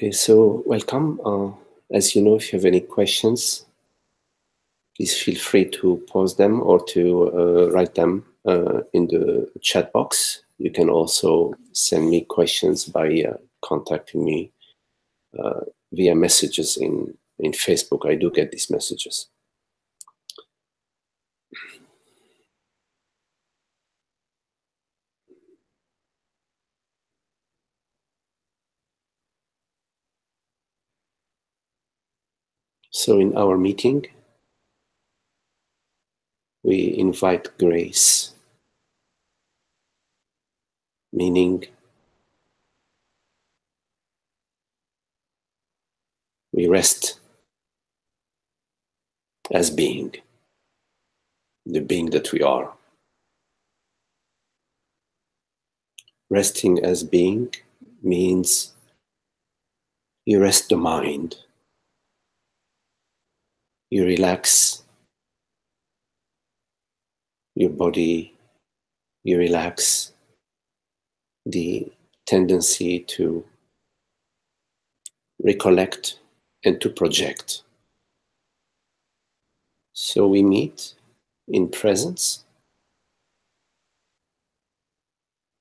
Okay, so welcome. As you know, if you have any questions, please feel free to pose them or to write them in the chat box. You can also send me questions by contacting me via messages in Facebook. I do get these messages. So in our meeting, we invite grace, meaning we rest as being, the being that we are. Resting as being means you rest the mind, you relax your body, you relax the tendency to recollect and to project. So we meet in presence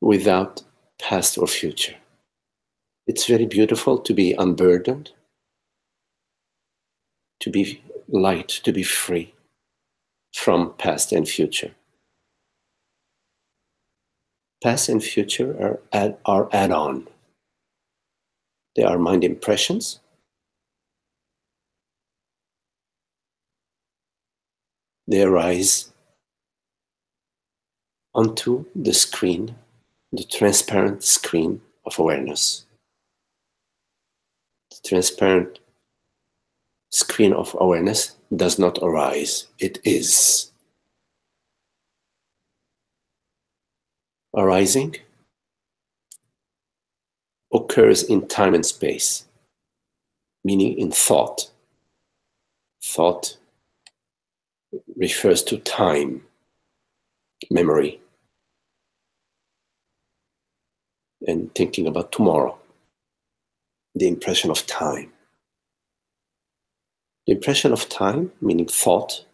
without past or future. It's very beautiful to be unburdened, to be light, to be free from past and future. Past and future are add-on. They are mind impressions. They arise onto the screen, the transparent screen of awareness. The transparent screen of awareness does not arise, it is. Arising occurs in time and space, meaning in thought. Thought refers to time, memory, and thinking about tomorrow, the impression of time. The impression of time, meaning thought,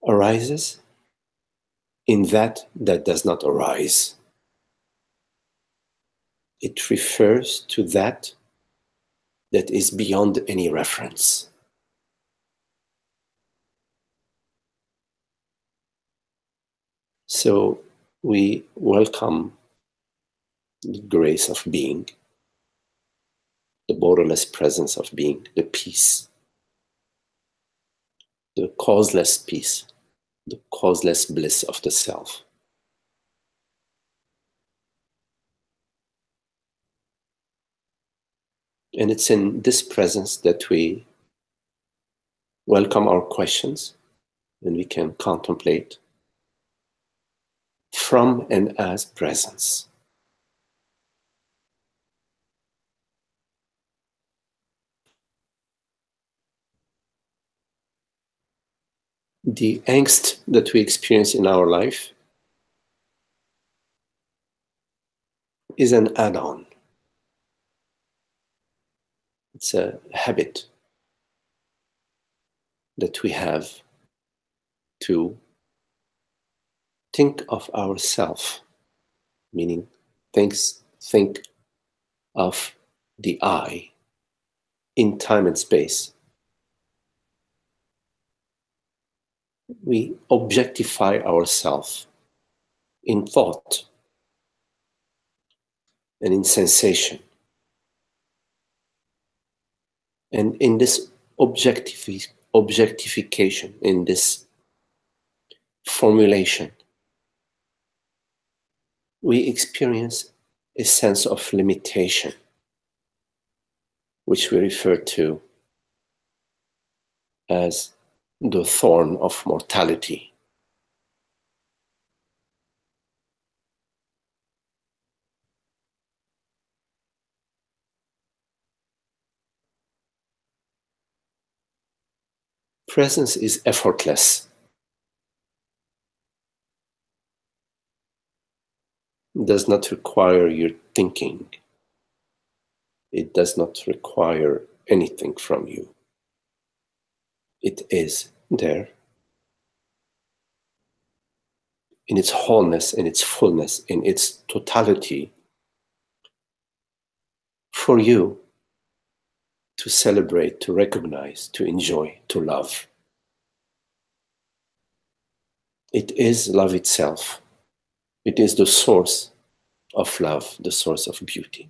arises in that does not arise. It refers to that is beyond any reference. So we welcome the grace of being, the borderless presence of being, the peace, the causeless peace, the causeless bliss of the self. And it's in this presence that we welcome our questions and we can contemplate from and as presence. The angst that we experience in our life is an add-on. It's a habit that we have to think of ourself, meaning think of the I in time and space. We objectify ourselves in thought and in sensation. And in this objectification, in this formulation, we experience a sense of limitation, which we refer to as the thorn of mortality. Presence is effortless. It does not require your thinking. It does not require anything from you. It is there in its wholeness, in its fullness, in its totality for you to celebrate, to recognize, to enjoy, to love. It is love itself. It is the source of love, the source of beauty.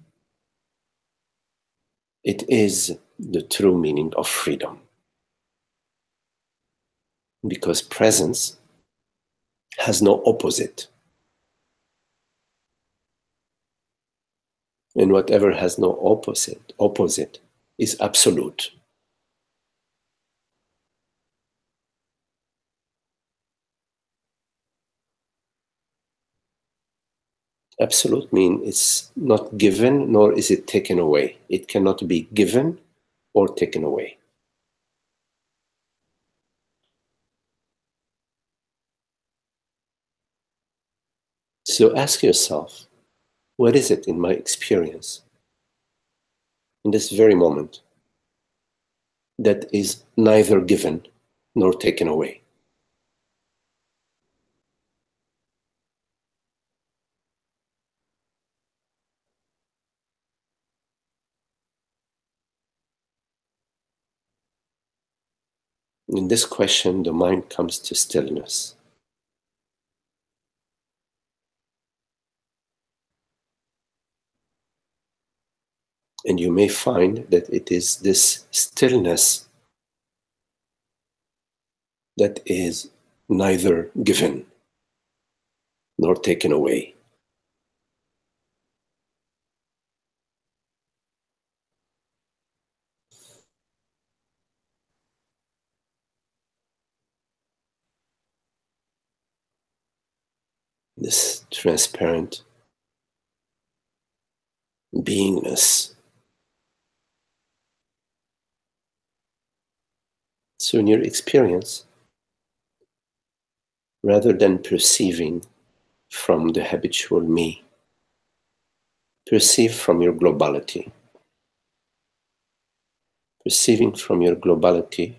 It is the true meaning of freedom. Because presence has no opposite. And whatever has no opposite is absolute. Absolute means it's not given, nor is it taken away. It cannot be given or taken away. So ask yourself, what is it in my experience, in this very moment, that is neither given nor taken away? In this question, the mind comes to stillness. And you may find that it is this stillness that is neither given nor taken away. This transparent beingness. So in your experience, rather than perceiving from the habitual me, perceive from your globality. Perceiving from your globality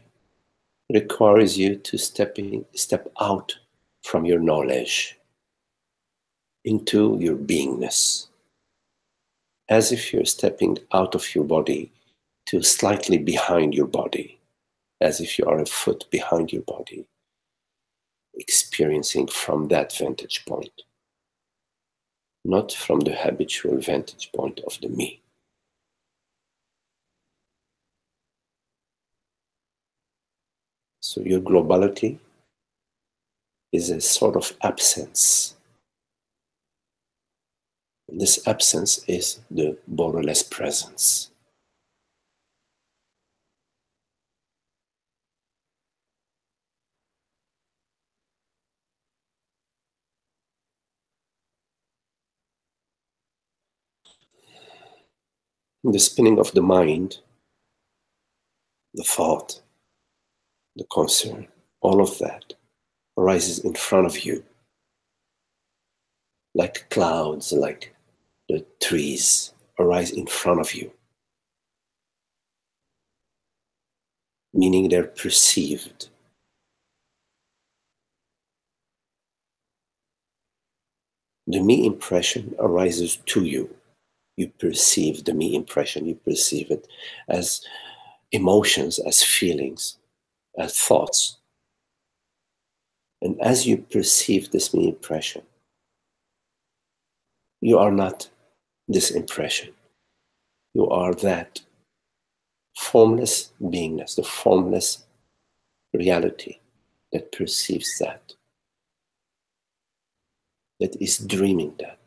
requires you to step out from your knowledge into your beingness, as if you're stepping out of your body to slightly behind your body, as if you are a foot behind your body, experiencing from that vantage point, not from the habitual vantage point of the me. So your globality is a sort of absence. And this absence is the borderless presence. The spinning of the mind, the thought, the concern, all of that arises in front of you, like clouds, like the trees arise in front of you, meaning they're perceived. The me impression arises to you. You perceive the me impression, you perceive it as emotions, as feelings, as thoughts. And as you perceive this me impression, you are not this impression. You are that formless beingness, the formless reality that perceives that is dreaming that.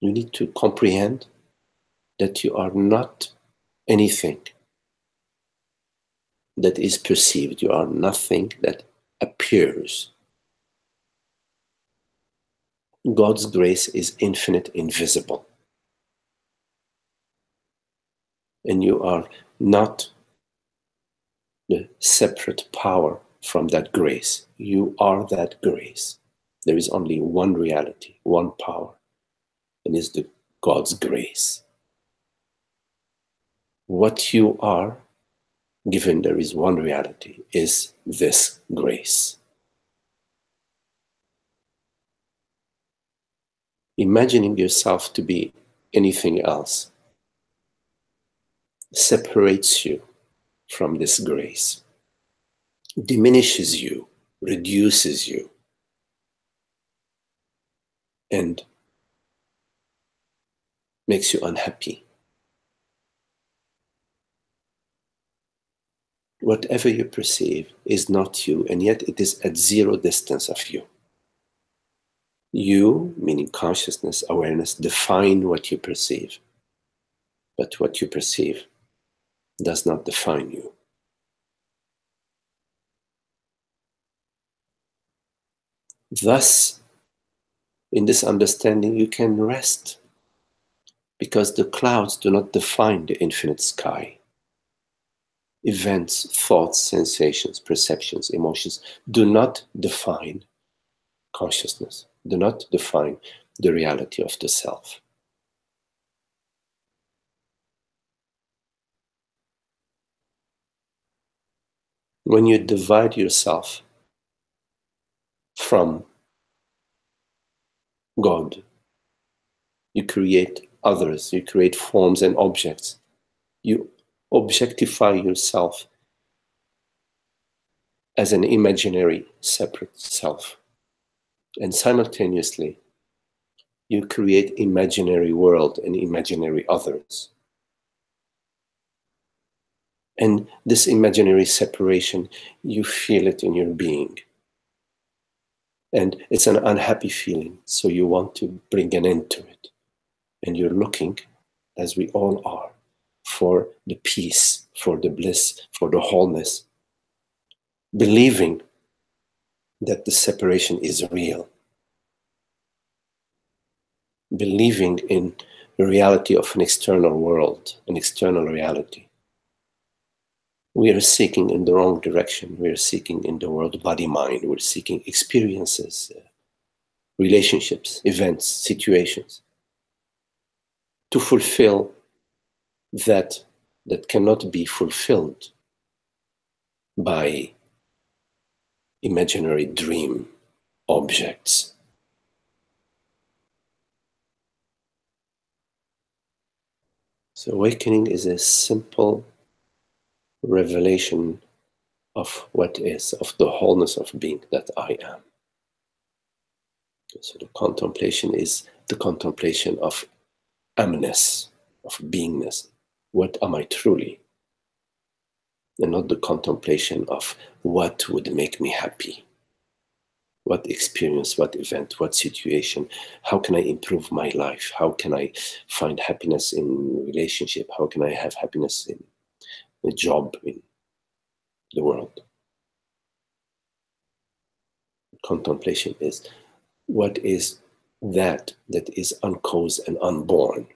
You need to comprehend that you are not anything that is perceived. You are nothing that appears. God's grace is infinite, invisible. And you are not the separate power from that grace. You are that grace. There is only one reality, one power, and it's the God's grace. What you are, given there is one reality, is this grace. Imagining yourself to be anything else separates you from this grace, diminishes you, reduces you, and makes you unhappy. Whatever you perceive is not you, and yet it is at zero distance of you. You, meaning consciousness, awareness, define what you perceive. But what you perceive does not define you. Thus, in this understanding, you can rest, because the clouds do not define the infinite sky. Events, thoughts, sensations, perceptions, emotions do not define consciousness, do not define the reality of the self. When you divide yourself from God, you create others, you create forms and objects. You objectify yourself as an imaginary separate self. And simultaneously, you create imaginary world and imaginary others. And this imaginary separation, you feel it in your being. And it's an unhappy feeling, so you want to bring an end to it. And you're looking, as we all are, for the peace, for the bliss, for the wholeness, believing that the separation is real, believing in the reality of an external world, an external reality. We are seeking in the wrong direction. We are seeking in the world body-mind. We're seeking experiences, relationships, events, situations to fulfill that cannot be fulfilled by imaginary dream objects. So awakening is a simple revelation of what is, of the wholeness of being that I am. So the contemplation is the contemplation of amness, of beingness. What am I truly? And not the contemplation of what would make me happy. What experience, what event, what situation, how can I improve my life? How can I find happiness in relationship? How can I have happiness in a job, in the world? Contemplation is what is that is uncaused and unborn.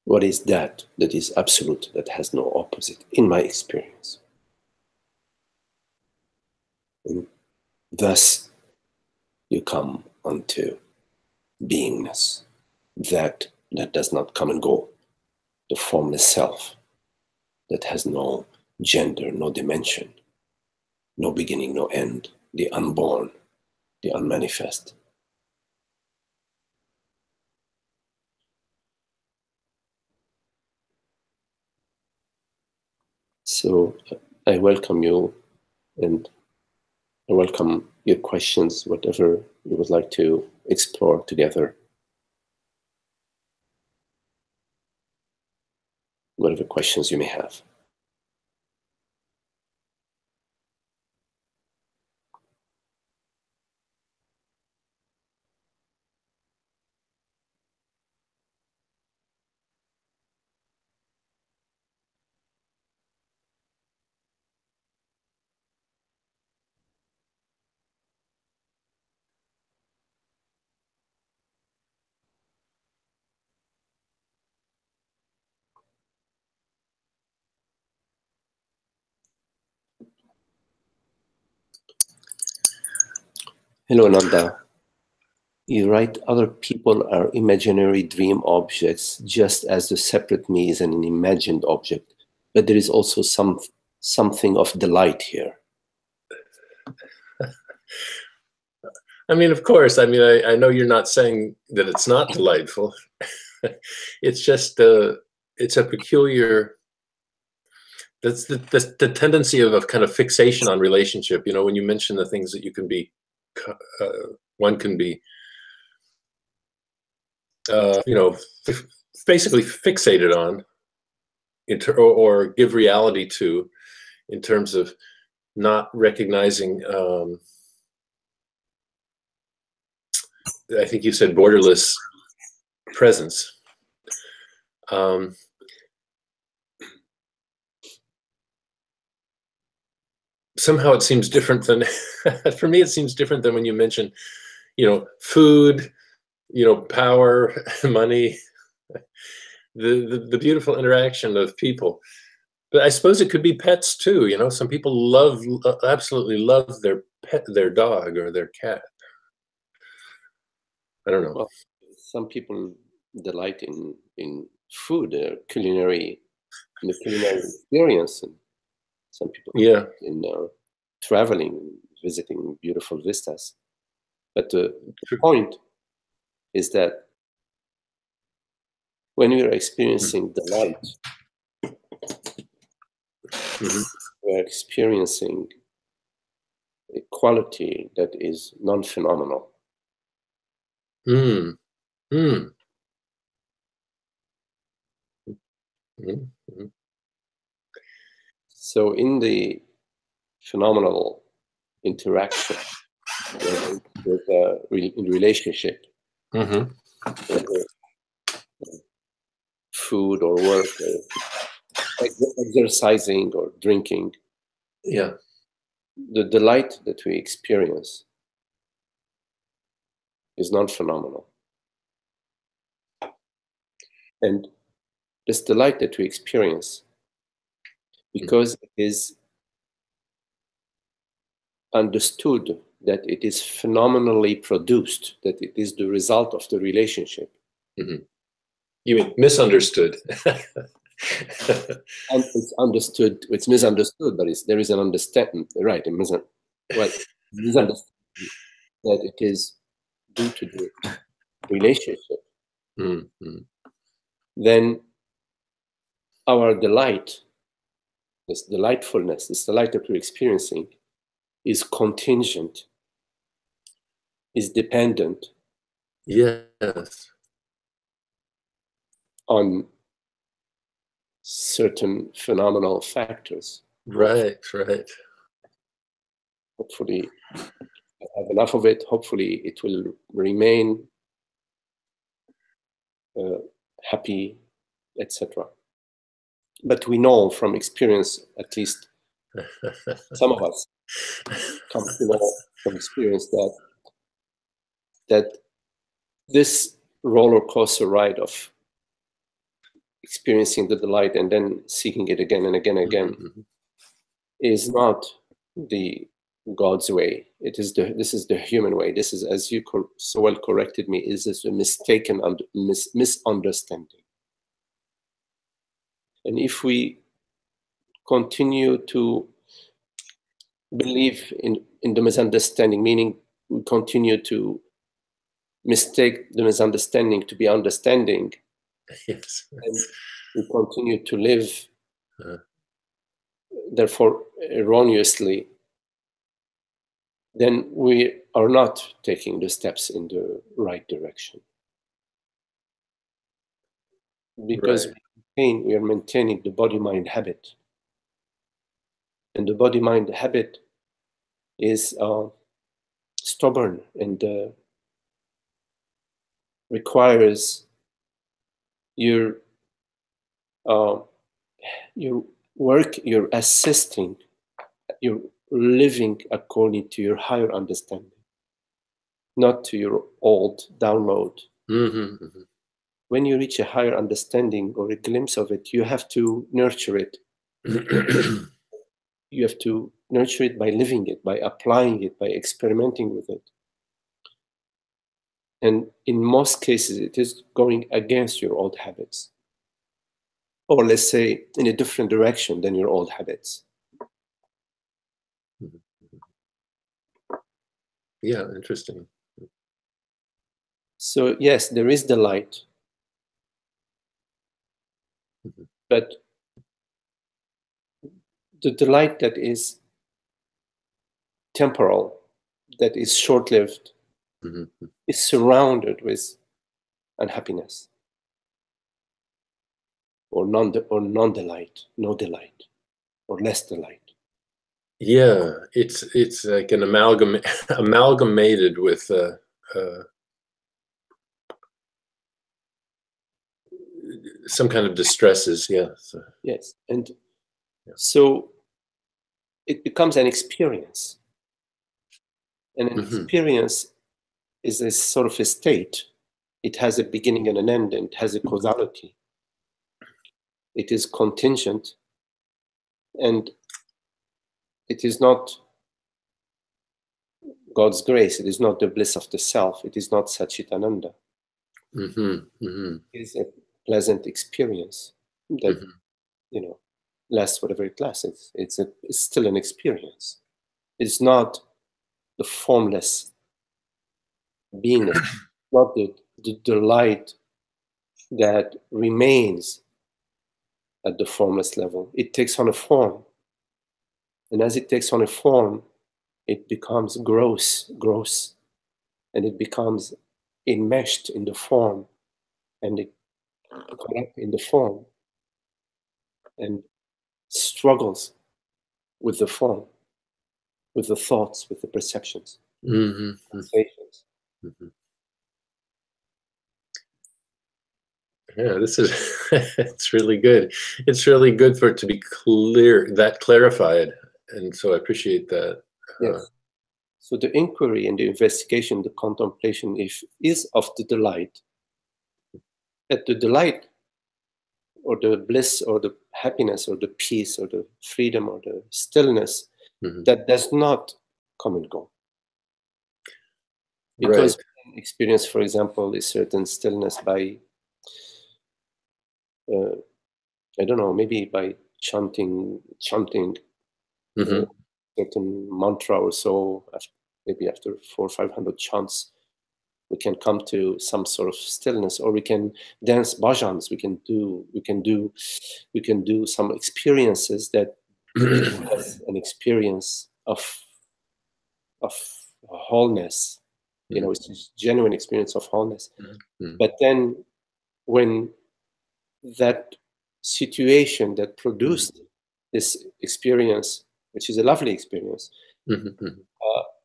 What is that is absolute, that has no opposite, in my experience? And thus, you come unto beingness, that does not come and go, the formless self, that has no gender, no dimension, no beginning, no end, the unborn, the unmanifest. So I welcome you, and I welcome your questions, whatever you would like to explore together, whatever questions you may have. Hello, Nanda. You write, other people are imaginary dream objects, just as the separate me is an imagined object. But there is also something of delight here. I mean, of course, I mean, I know you're not saying that it's not delightful. It's just, it's a peculiar, that's the tendency of kind of fixation on relationship. You know, when you mention the things that you can be, one can be, you know, basically fixated on, or give reality to, in terms of not recognizing, I think you said borderless presence. Somehow it seems different than, for me, it seems different than when you mention, you know, food, you know, power, money, the beautiful interaction of people. But I suppose it could be pets too. You know, some people absolutely love their pet, their dog or their cat. I don't know. Well, some people delight in food, culinary experience, and some people in traveling, visiting beautiful vistas. But the point is that when we are experiencing delight, we are experiencing a quality that is non-phenomenal. So in the phenomenal interaction in relationship, food or work, or exercising or drinking, the delight that we experience is non-phenomenal. And this delight that we experience, because it is understood that it is phenomenally produced, that it is the result of the relationship. You mean misunderstood? And it's understood, it's misunderstood, but there is an understanding, right? Misunderstanding that it is due to the relationship. Then our delight, this delightfulness, this delight that we're experiencing, is contingent, is dependent. Yes. On certain phenomenal factors. Right. Hopefully, I have enough of it. Hopefully, it will remain happy, etc. But we know from experience, at least some of us come to know from experience that this roller coaster ride of experiencing the delight and then seeking it again and again and again is not the God's way. This is the human way. This is, as you so well corrected me, is this a mistaken misunderstanding. And if we continue to believe in the misunderstanding, meaning we continue to mistake the misunderstanding to be understanding, yes. and we continue to live, therefore erroneously, then we are not taking the steps in the right direction. Because we are maintaining the body-mind habit. And the body-mind habit is stubborn and requires your work, you're assisting, you're living according to your higher understanding, not to your old download. When you reach a higher understanding or a glimpse of it, you have to nurture it. You have to nurture it by living it, by applying it, by experimenting with it. And in most cases, it is going against your old habits, or let's say in a different direction than your old habits. Yeah, interesting. So yes, there is the light, but the delight that is temporal, that is short-lived, is surrounded with unhappiness or non-delight, no delight, or less delight. Yeah, it's like an amalgamated with some kind of distresses. Yeah. So, Yes, and so it becomes an experience, and an experience is a sort of a state. It has a beginning and an end, and it has a causality. It is contingent, and it is not God's grace. It is not the bliss of the self. It is not Sat-Chit-Ananda. It is a pleasant experience that lasts whatever it lasts. It's still an experience. It's not the formless beingness, not the delight that remains at the formless level. It takes on a form, and as it takes on a form, it becomes gross, and it becomes enmeshed in the form, and it caught up in the form, and struggles with the form, with the thoughts, with the perceptions, sensations. Yeah, this is it's really good. It's really good for it to be clear, that clarified, and so I appreciate that. Yes. So the inquiry and the investigation, the contemplation, is of the delight. That the delight, or the bliss, or the happiness, or the peace, or the freedom, or the stillness, that does not come and go. Because we can experience, for example, a certain stillness by, I don't know, maybe by chanting a certain mantra or so. Maybe after 400 or 500 chants, we can come to some sort of stillness, or we can dance bhajans. We can do some experiences that give us an experience of wholeness. It's a genuine experience of wholeness. But then, when that situation that produced this experience, which is a lovely experience,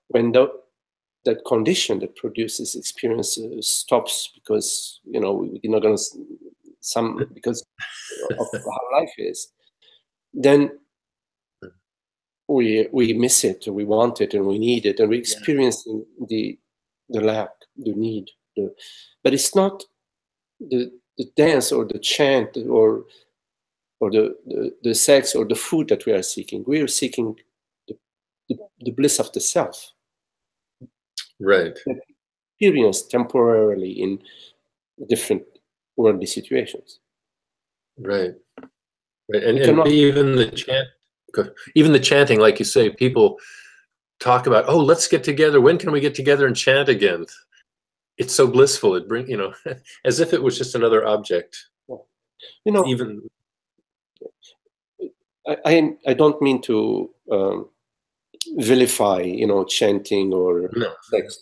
when that condition that produces experience stops, because we're not going to because of how life is, then we miss it, or we want it, and we need it, and we're experiencing the lack, the need. But it's not the dance, or the chant, or the sex, or the food that we are seeking. We are seeking the bliss of the self. Right. Experienced temporarily in different worldly situations. Right. And even the chanting, like you say, people talk about, oh, let's get together. When can we get together and chant again? It's so blissful. It brings, as if it was just another object. Even I don't mean to vilify, chanting, or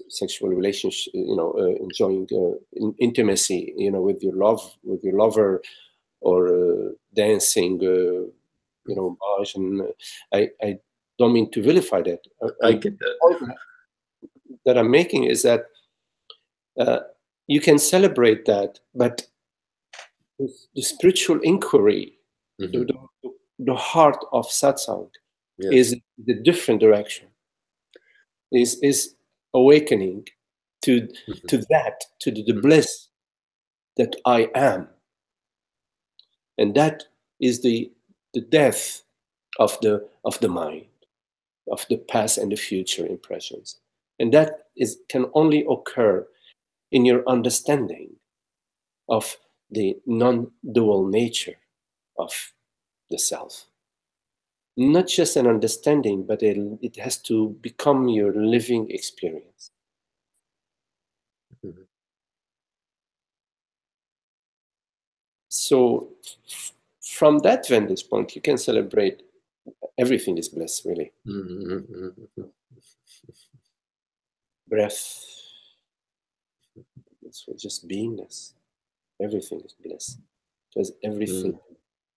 sexual relationship, enjoying intimacy, with your lover, or dancing, bhaj, I don't mean to vilify that. I get that. The point that I'm making is that you can celebrate that, but the spiritual inquiry, the heart of satsang, is the different direction. Is awakening to the bliss that I am, and that is the death of the mind, of the past and the future impressions, and that can only occur in your understanding of the non-dual nature of the self. Not just an understanding, but it has to become your living experience. Mhm. So from that vantage point, you can celebrate everything is bliss, really. Mhm. Breath, it's just beingness. Everything is bliss. Because everything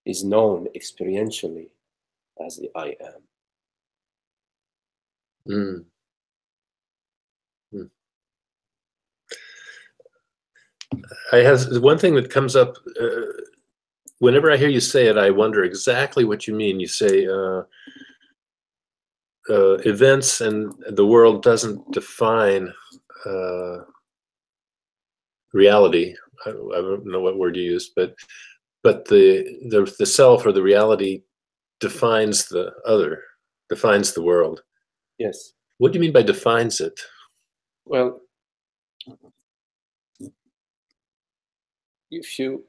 is known experientially as the I am. Mm. Mm. I have one thing that comes up whenever I hear you say it. I wonder exactly what you mean. You say events and the world doesn't define reality. I don't know what word you used, but the self or the reality defines the other, defines the world. Yes. What do you mean by defines it? Well, if you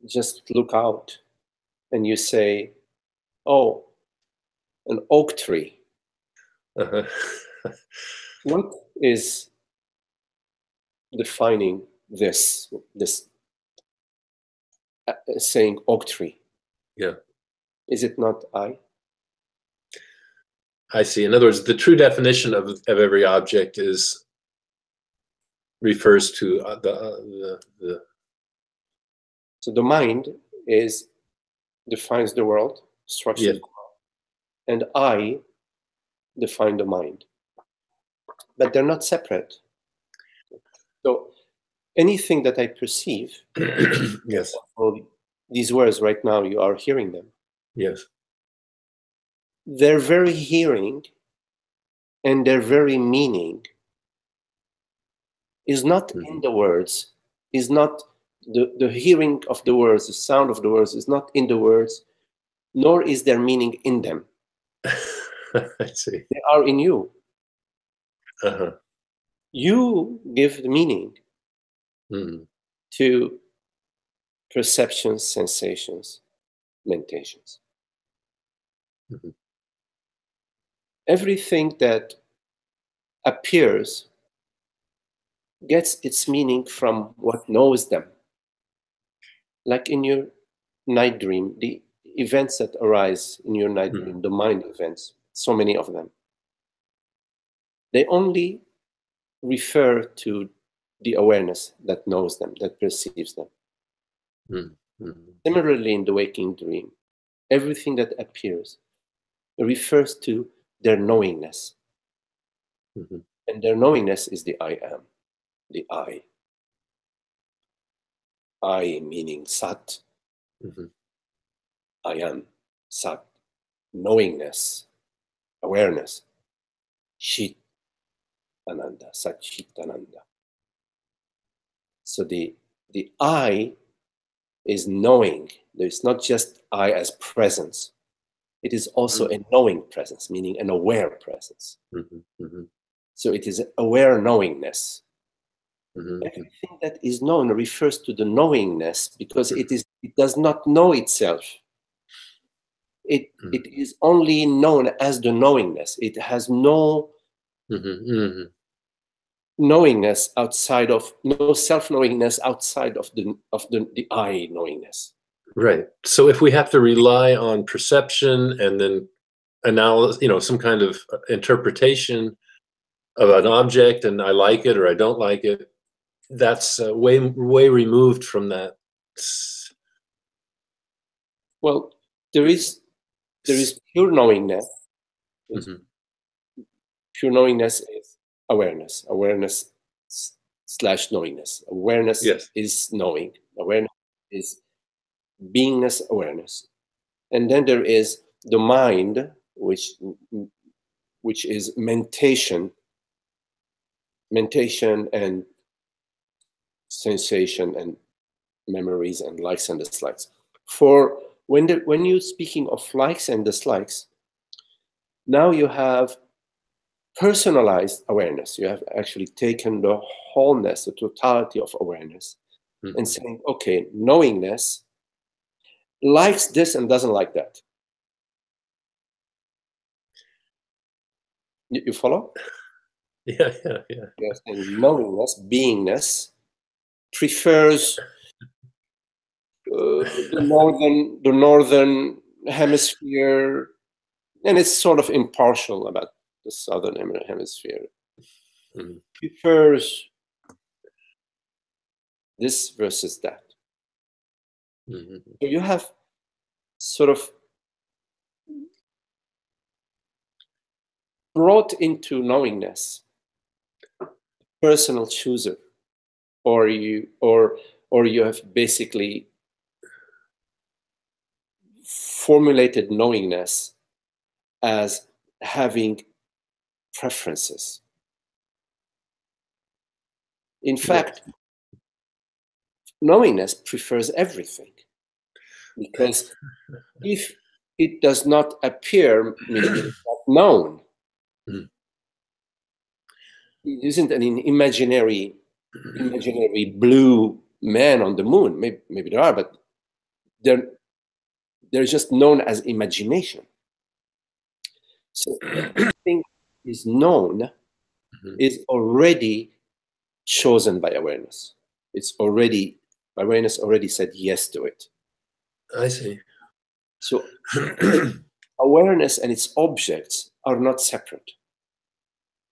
just look out and you say, oh, an oak tree, Uh-huh. what is defining this saying oak tree? Yeah, Is it not I? I see. In other words, the true definition of every object is refers to the So the mind is defines the world, structures, yeah. and I define the mind. But they're not separate. So anything that I perceive, Yes, well, these words right now, you are hearing them. yes. Their very hearing and their very meaning is not in the words, is not the hearing of the words, the sound of the words is not in the words, nor is their meaning in them. I see. They are in you. Uh-huh. You give the meaning Mm. to perceptions, sensations, meditations. Mhm. Everything that appears gets its meaning from what knows them. Like in your night dream, the events that arise in your night dream, the mind events, so many of them, they only refer to the awareness that knows them, that perceives them. Similarly, in the waking dream, everything that appears refers to their knowingness. And their knowingness is the I am, the I. I meaning Sat. I am, Sat. Knowingness, awareness. Chit-Ananda, Sat-Chit-Ananda. So the I is knowing. There's not just I as presence. It is also a knowing presence, meaning an aware presence. So it is aware knowingness. Everything that is known refers to the knowingness because it does not know itself. It is only known as the knowingness. It has no knowingness outside of, no self-knowingness outside of the I knowingness. Right. So if we have to rely on perception and then analysis, some kind of interpretation of an object, and I like it or I don't like it, that's way removed from that. Well, there is pure knowingness. Pure knowingness is awareness. Awareness slash knowingness. Awareness is knowing. Awareness is beingness awareness. And then there is the mind, which is mentation and sensation and memories and likes and dislikes. For when you're speaking of likes and dislikes, now you have personalized awareness. You have actually taken the wholeness, the totality of awareness, and saying, okay, knowingness likes this and doesn't like that. You follow? Yeah. Yes, and knowingness, beingness, prefers the northern hemisphere, and it's sort of impartial about the southern hemisphere. Prefers this versus that. So you have sort of brought into knowingness personal chooser, or you have basically formulated knowingness as having preferences. In fact, knowingness prefers everything, because if it does not appear, meaning it's not known, it isn't an imaginary blue man on the moon. Maybe there are, but they're just known as imagination. So everything is known is already chosen by awareness. Awareness already said yes to it. I see. So awareness and its objects are not separate.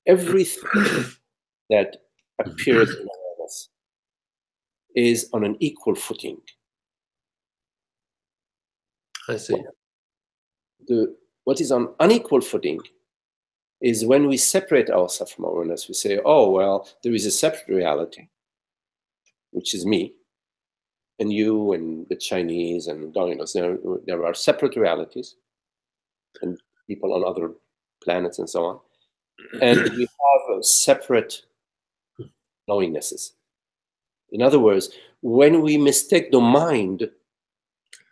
Everything that appears in awareness is on an equal footing. I see. What is on unequal footing is when we separate ourselves from awareness. We say, oh, well, there is a separate reality, which is me, and you, and the Chinese, and God knows, there are separate realities, and people on other planets and so on. And we have separate knowingnesses. In other words, when we mistake the mind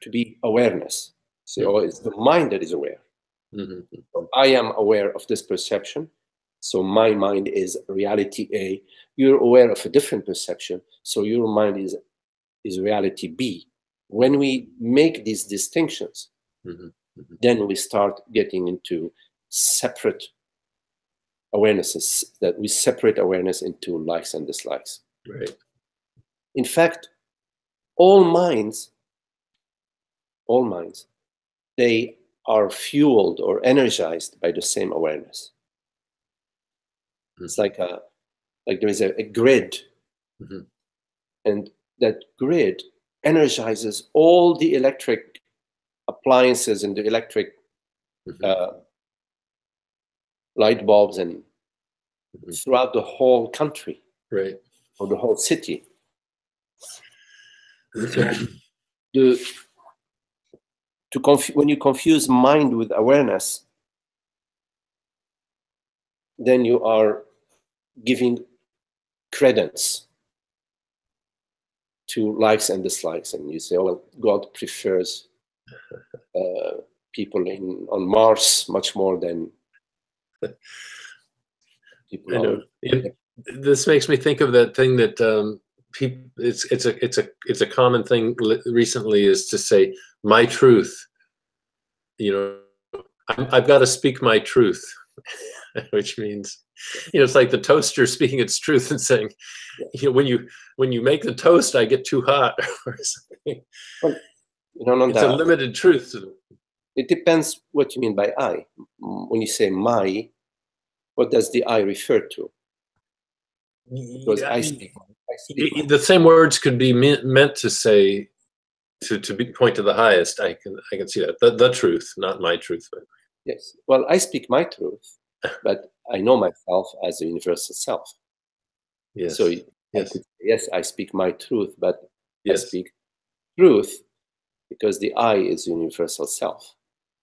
to be awareness, say, oh, it's the mind that is aware. So I am aware of this perception, so my mind is reality A. You're aware of a different perception, so your mind is reality B. When we make these distinctions, then we start getting into separate awarenesses, that we separate awareness into likes and dislikes. Right. In fact, all minds, they are fueled or energized by the same awareness. It's like there is a grid, and that grid energizes all the electric appliances and the electric light bulbs and throughout the whole country, right, or the whole city. So when you confuse mind with awareness, then you are giving credence to likes and dislikes, and you say, oh, well, God prefers people on Mars much more than people. I know. This makes me think of that thing that people. It's a common thing recently, is to say my truth. I've got to speak my truth, which means, it's like the toaster speaking its truth and saying, when you make the toast, I get too hot or something. Well, it's a limited truth. It depends what you mean by I. When you say my, what does the I refer to? Because I speak the same words could be meant to say, to point to the highest. I can see that. The truth, not my truth. But. Yes. Well, I speak my truth, but I know myself as a universal self. Yes. So yes, I speak my truth, but I speak truth because the I is universal self.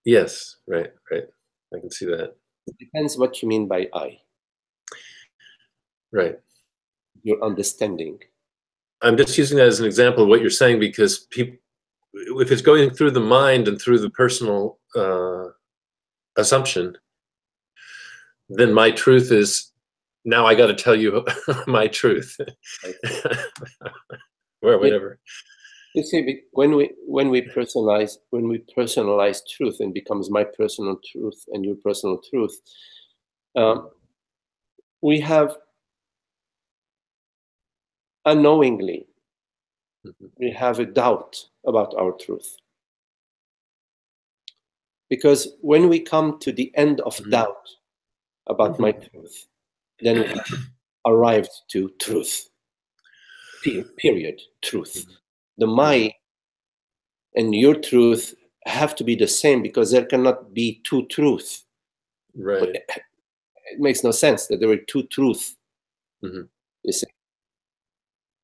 Yes. Right. I can see that. It depends what you mean by I. Right. Your understanding. I'm just using that as an example of what you're saying, because people, if it's going through the mind and through the personal assumption, then my truth is, now I got to tell you my truth. Or whatever. You see, when we personalize truth and becomes my personal truth and your personal truth, we have unknowingly we have a doubt about our truth. Because when we come to the end of doubt about my truth, then we have arrived to truth. Period. Truth. The my and your truth have to be the same, because there cannot be two truths. Right. It makes no sense that there were two truths. You see,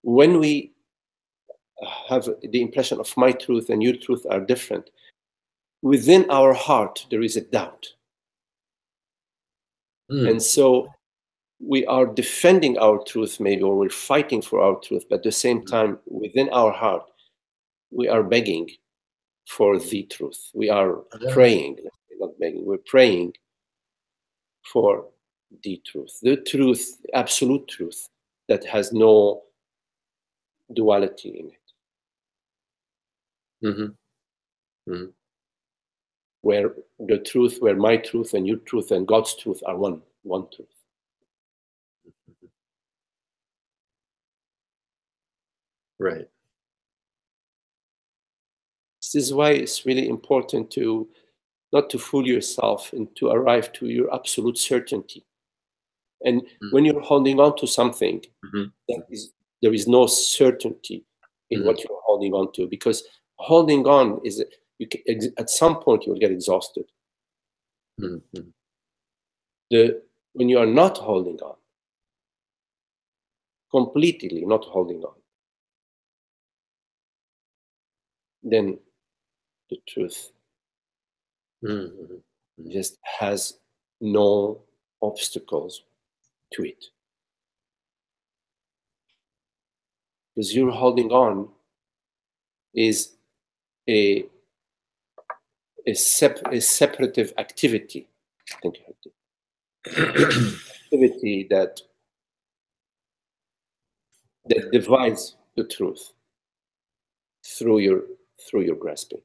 when we have the impression of my truth and your truth are different, within our heart there is a doubt. And so we are defending our truth, maybe, or we're fighting for our truth, but at the same time, within our heart, we are begging for the truth. We are praying, not begging, we're praying for the truth, absolute truth, that has no duality in it. Where the truth, where my truth and your truth and God's truth are one truth. Right. This is why it's really important to not to fool yourself and to arrive to your absolute certainty. And when you're holding on to something, there is no certainty in what you're holding on to, because holding on is, at some point you'll get exhausted. When you are not holding on, completely not holding on, then the truth just has no obstacles to it. Because you're holding on is a separative activity. Activity that divides the truth through your grasping.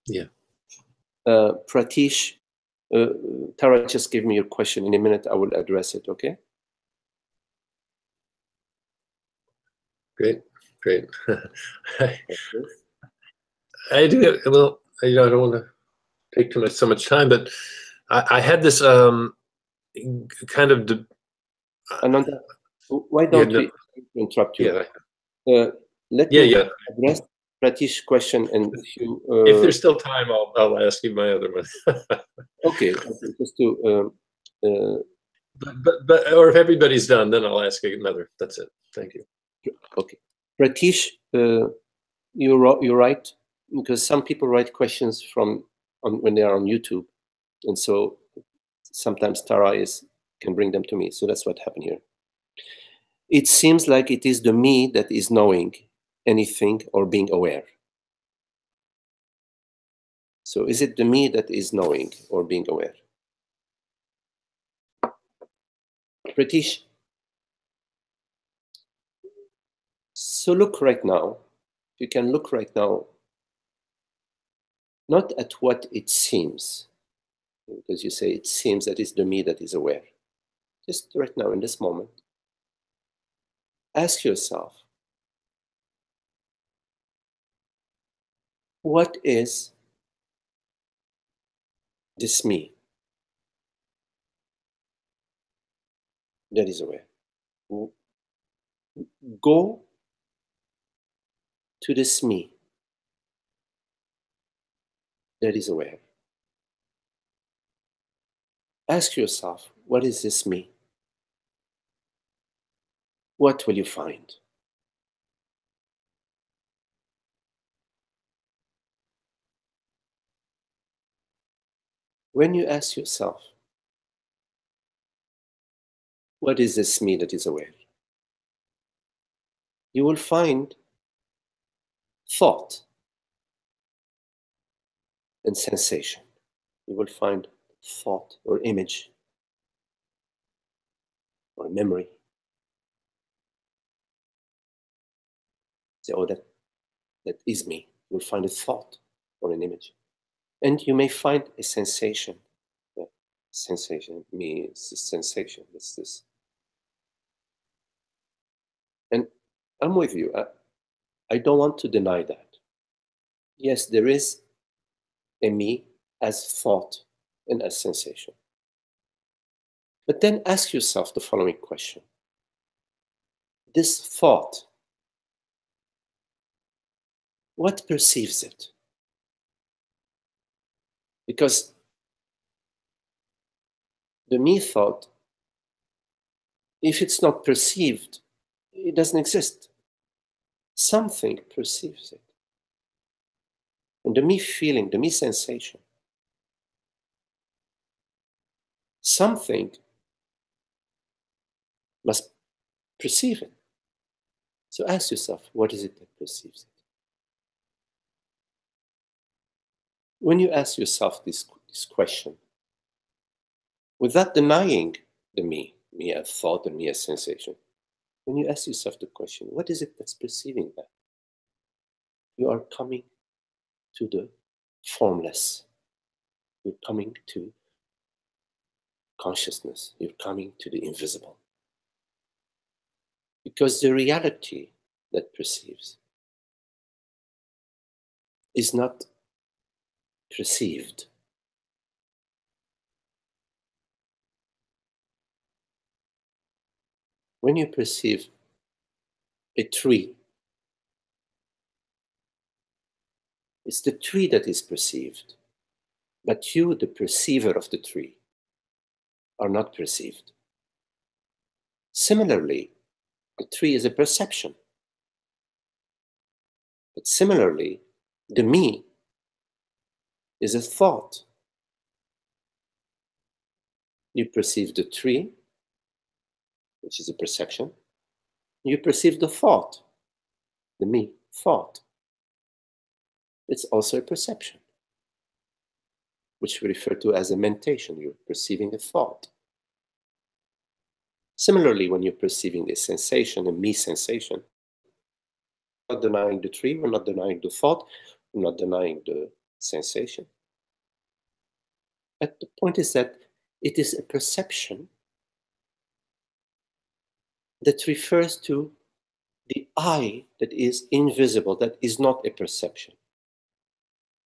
Yeah. Pratish, Tara, just give me your question. In a minute, I will address it, okay? Great. I do get a little, I don't want to take so much time, but I had this kind of... Ananda, why don't we interrupt you? Let me address Pratish's question, and if there's still time, I'll ask you my other one. Okay, just to... but or if everybody's done, then I'll ask you another. That's it. Thank you. Okay. Pratish, you're right, because some people write questions when they are on YouTube, and so sometimes Tara can bring them to me. So that's what happened here. It seems like it is the me that is knowing anything or being aware. So is it the me that is knowing or being aware? Pratish, so look right now. You can look right now, not at what it seems, because you say it seems that it's the me that is aware. Just right now, in this moment, ask yourself, what is this me that is aware? Go to this me that is aware. Ask yourself, what is this me? What will you find? When you ask yourself, what is this me that is aware? You will find thought and sensation. You will find thought or image or memory. Say, oh, that is me. You'll find a thought or an image. And you may find a sensation. Yeah. Sensation, me, it's a sensation. It's this. And I'm with you. I don't want to deny that. Yes, there is a me as thought and as sensation. But then ask yourself the following question. This thought, what perceives it? Because the me thought, if it's not perceived, it doesn't exist. Something perceives it. And the me feeling, the me sensation, something must perceive it. So ask yourself, what is it that perceives it? When you ask yourself this question, without denying the me as thought and me as sensation, when you ask yourself the question, what is it that's perceiving that? You are coming to the formless. You're coming to consciousness. You're coming to the invisible. Because the reality that perceives is not perceived. When you perceive a tree, it's the tree that is perceived, but you, the perceiver of the tree, are not perceived. Similarly, a tree is a perception. But similarly, the me is a thought. You perceive the tree, which is a perception. You perceive the thought, the me thought. It's also a perception, which we refer to as a mentation. You're perceiving a thought. Similarly, when you're perceiving a sensation, a me sensation, we're not denying the tree, we're not denying the thought, we're not denying the sensation. But the point is that it is a perception that refers to the I that is invisible, that is not a perception.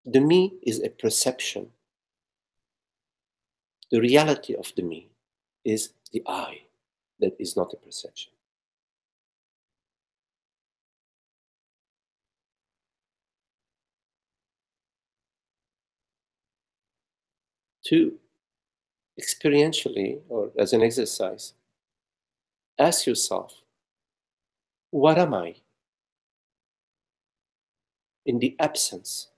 The me is a perception. The reality of the me is the I that is not a perception. To experientially, or as an exercise, ask yourself, what am I in the absence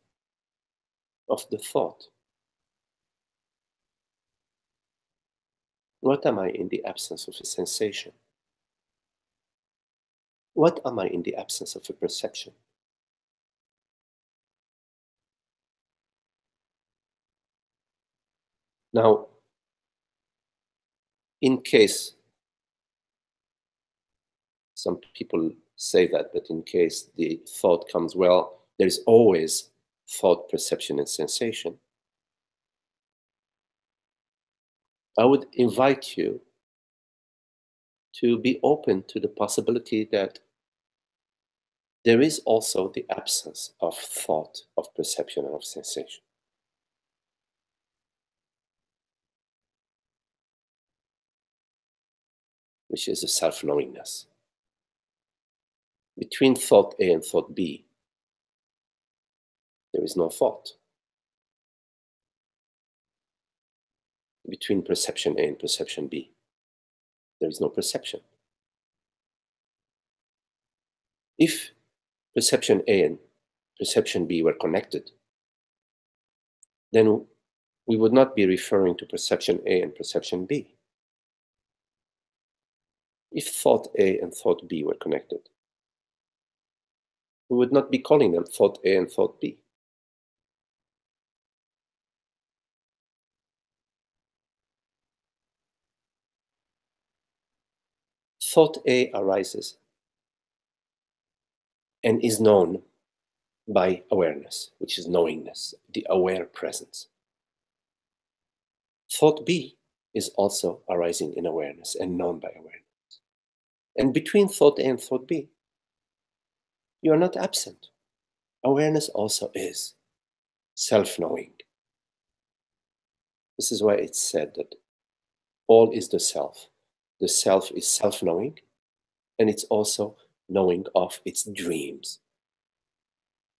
of the thought? What am I in the absence of a sensation? What am I in the absence of a perception? Now, in case, some people say that, but in case the thought comes, well, there's always thought, perception, and sensation. I would invite you to be open to the possibility that there is also the absence of thought, of perception, and of sensation. Which is a self-knowingness. Between thought A and thought B, there is no thought. Between perception A and perception B, there is no perception. If perception A and perception B were connected, then we would not be referring to perception A and perception B. If thought A and thought B were connected, we would not be calling them thought A and thought B. thought A arises and is known by awareness, which is knowingness, the aware presence. Thought B is also arising in awareness and known by awareness. And between thought A and thought B, you are not absent. Awareness also is self-knowing. This is why it's said that all is the self. The self is self-knowing, and it's also knowing of its dreams.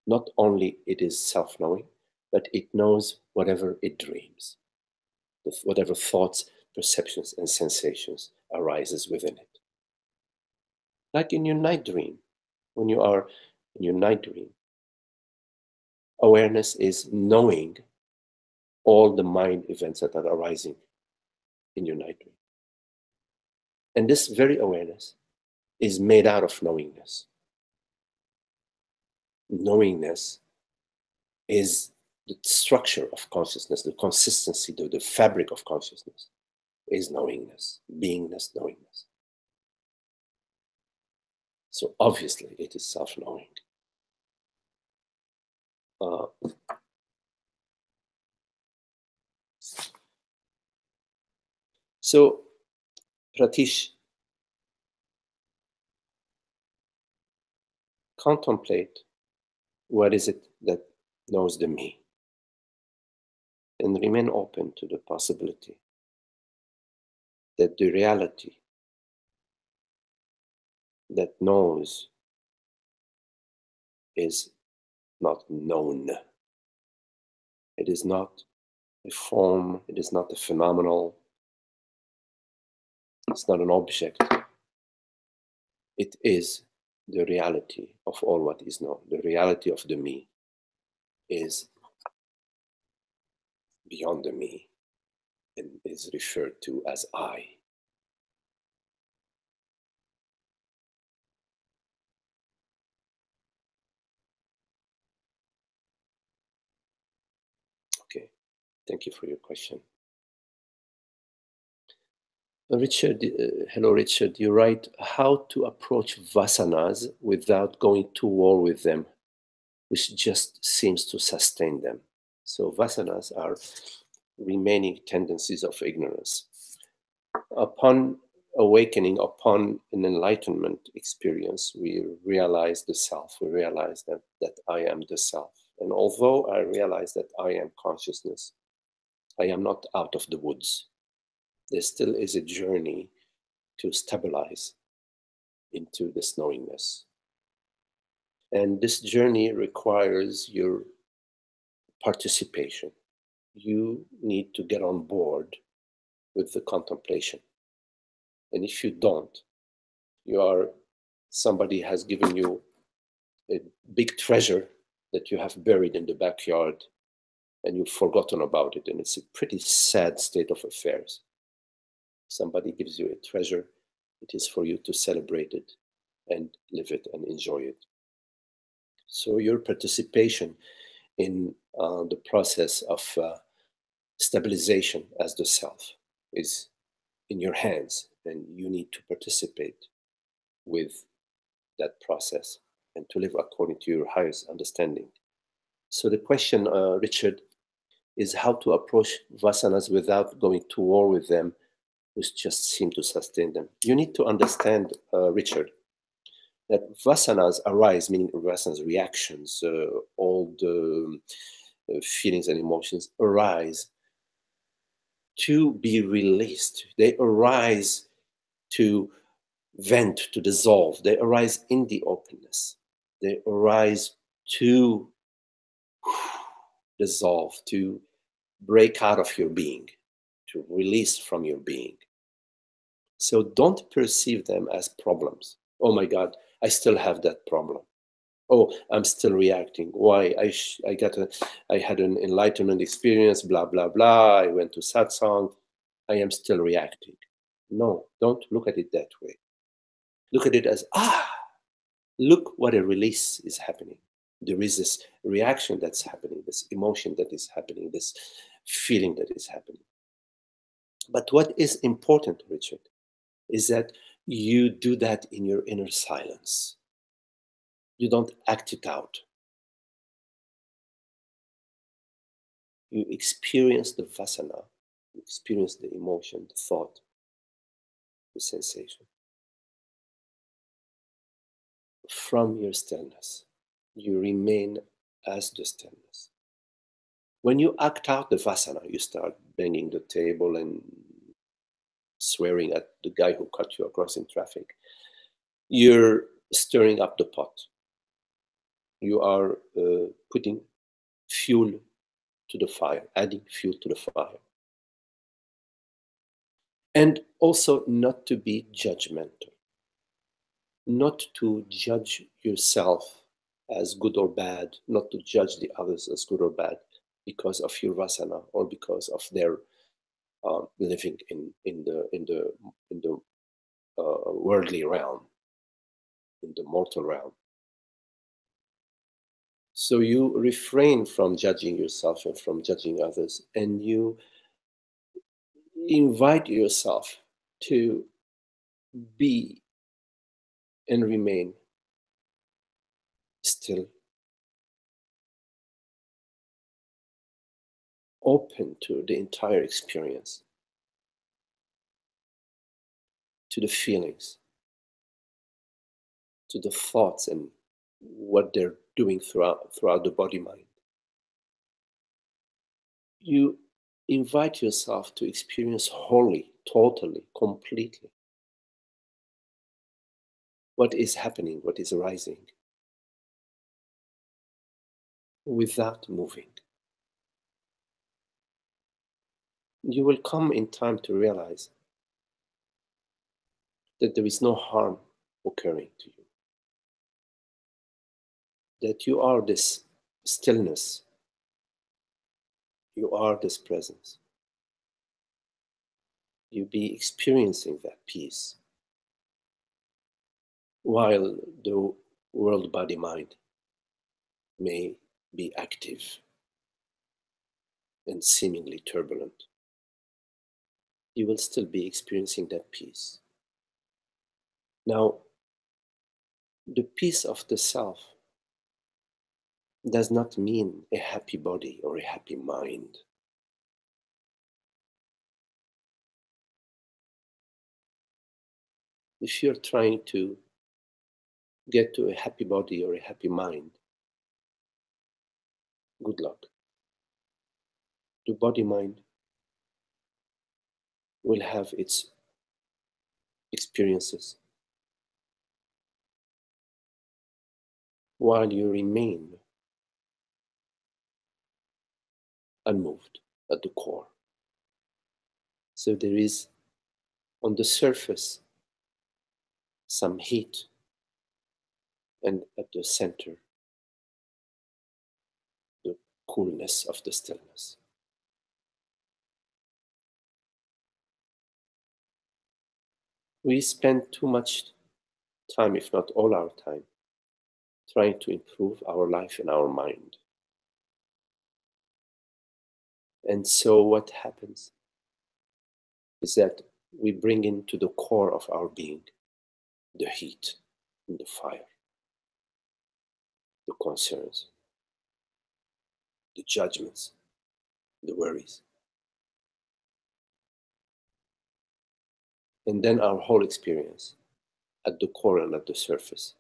Not only it is self-knowing, but it knows whatever it dreams, whatever thoughts, perceptions, and sensations arises within it. Like in your night dream, when you are in your night dream, awareness is knowing all the mind events that are arising in your night dream. And this very awareness is made out of knowingness. Knowingness is the structure of consciousness, the consistency, the fabric of consciousness is knowingness, beingness, knowingness. So obviously it is self-knowing. So Pratish, contemplate what is it that knows the me, and remain open to the possibility that the reality that knows is not known. It is not a form, it is not a phenomenal, it's not an object. It is the reality of all what is known. The reality of the me is beyond the me and is referred to as I. Okay, thank you for your question. Richard, hello Richard, you write how to approach vasanas without going to war with them, which just seems to sustain them. So vasanas are remaining tendencies of ignorance. Upon awakening, upon an enlightenment experience, we realize the self, we realize that I am the self. And although I realize that I am consciousness, I am not out of the woods. There still is a journey to stabilize into this knowingness. And this journey requires your participation. You need to get on board with the contemplation. And if you don't, somebody has given you a big treasure that you have buried in the backyard and you've forgotten about it. And it's a pretty sad state of affairs. Somebody gives you a treasure, it is for you to celebrate it and live it and enjoy it. So your participation in the process of stabilization as the self is in your hands, and you need to participate with that process and to live according to your highest understanding. So the question, Richard, is how to approach vasanas without going to war with them, which just seem to sustain them. You need to understand, Richard, that vasanas arise, meaning vasanas, reactions, all the feelings and emotions arise to be released. They arise to vent, to dissolve. They arise in the openness. They arise to dissolve, to break out of your being, to release from your being. So don't perceive them as problems. Oh my God, I still have that problem. Oh, I'm still reacting. Why? I had an enlightenment experience, blah, blah, blah. I went to satsang. I am still reacting. No, don't look at it that way. Look at it as, look what a release is happening. There is this reaction that's happening, this emotion that is happening, this feeling that is happening. But what is important, Richard, is that You do that in your inner silence. You don't act it out. You experience the vasana, you experience the emotion, the thought, the sensation from your stillness. You remain as the stillness. When you act out the vasana, you start banging the table and swearing at the guy who cut you across in traffic. You're stirring up the pot. You are putting fuel to the fire, adding fuel to the fire. And also not to be judgmental, not to judge yourself as good or bad, not to judge the others as good or bad because of your vasana or because of their living in the worldly realm, in the mortal realm. So you refrain from judging yourself and from judging others, and you invite yourself to be and remain still, open to the entire experience, to the feelings, to the thoughts and what they're doing throughout the body mind. You invite yourself to experience wholly, totally, completely what is happening, what is arising, without moving. You will come in time to realize that there is no harm occurring to you, that you are this stillness, you are this presence. You be experiencing that peace while the world body mind may be active and seemingly turbulent. You will still be experiencing that peace. Now, the peace of the self does not mean a happy body or a happy mind. If you're trying to get to a happy body or a happy mind, good luck. The body mind will have its experiences while you remain unmoved at the core. So there is on the surface some heat, and at the center, the coolness of the stillness. We spend too much time, if not all our time, trying to improve our life and our mind. And so what happens is that we bring into the core of our being the heat and the fire, the concerns, the judgments, the worries. And then our whole experience at the core and at the surface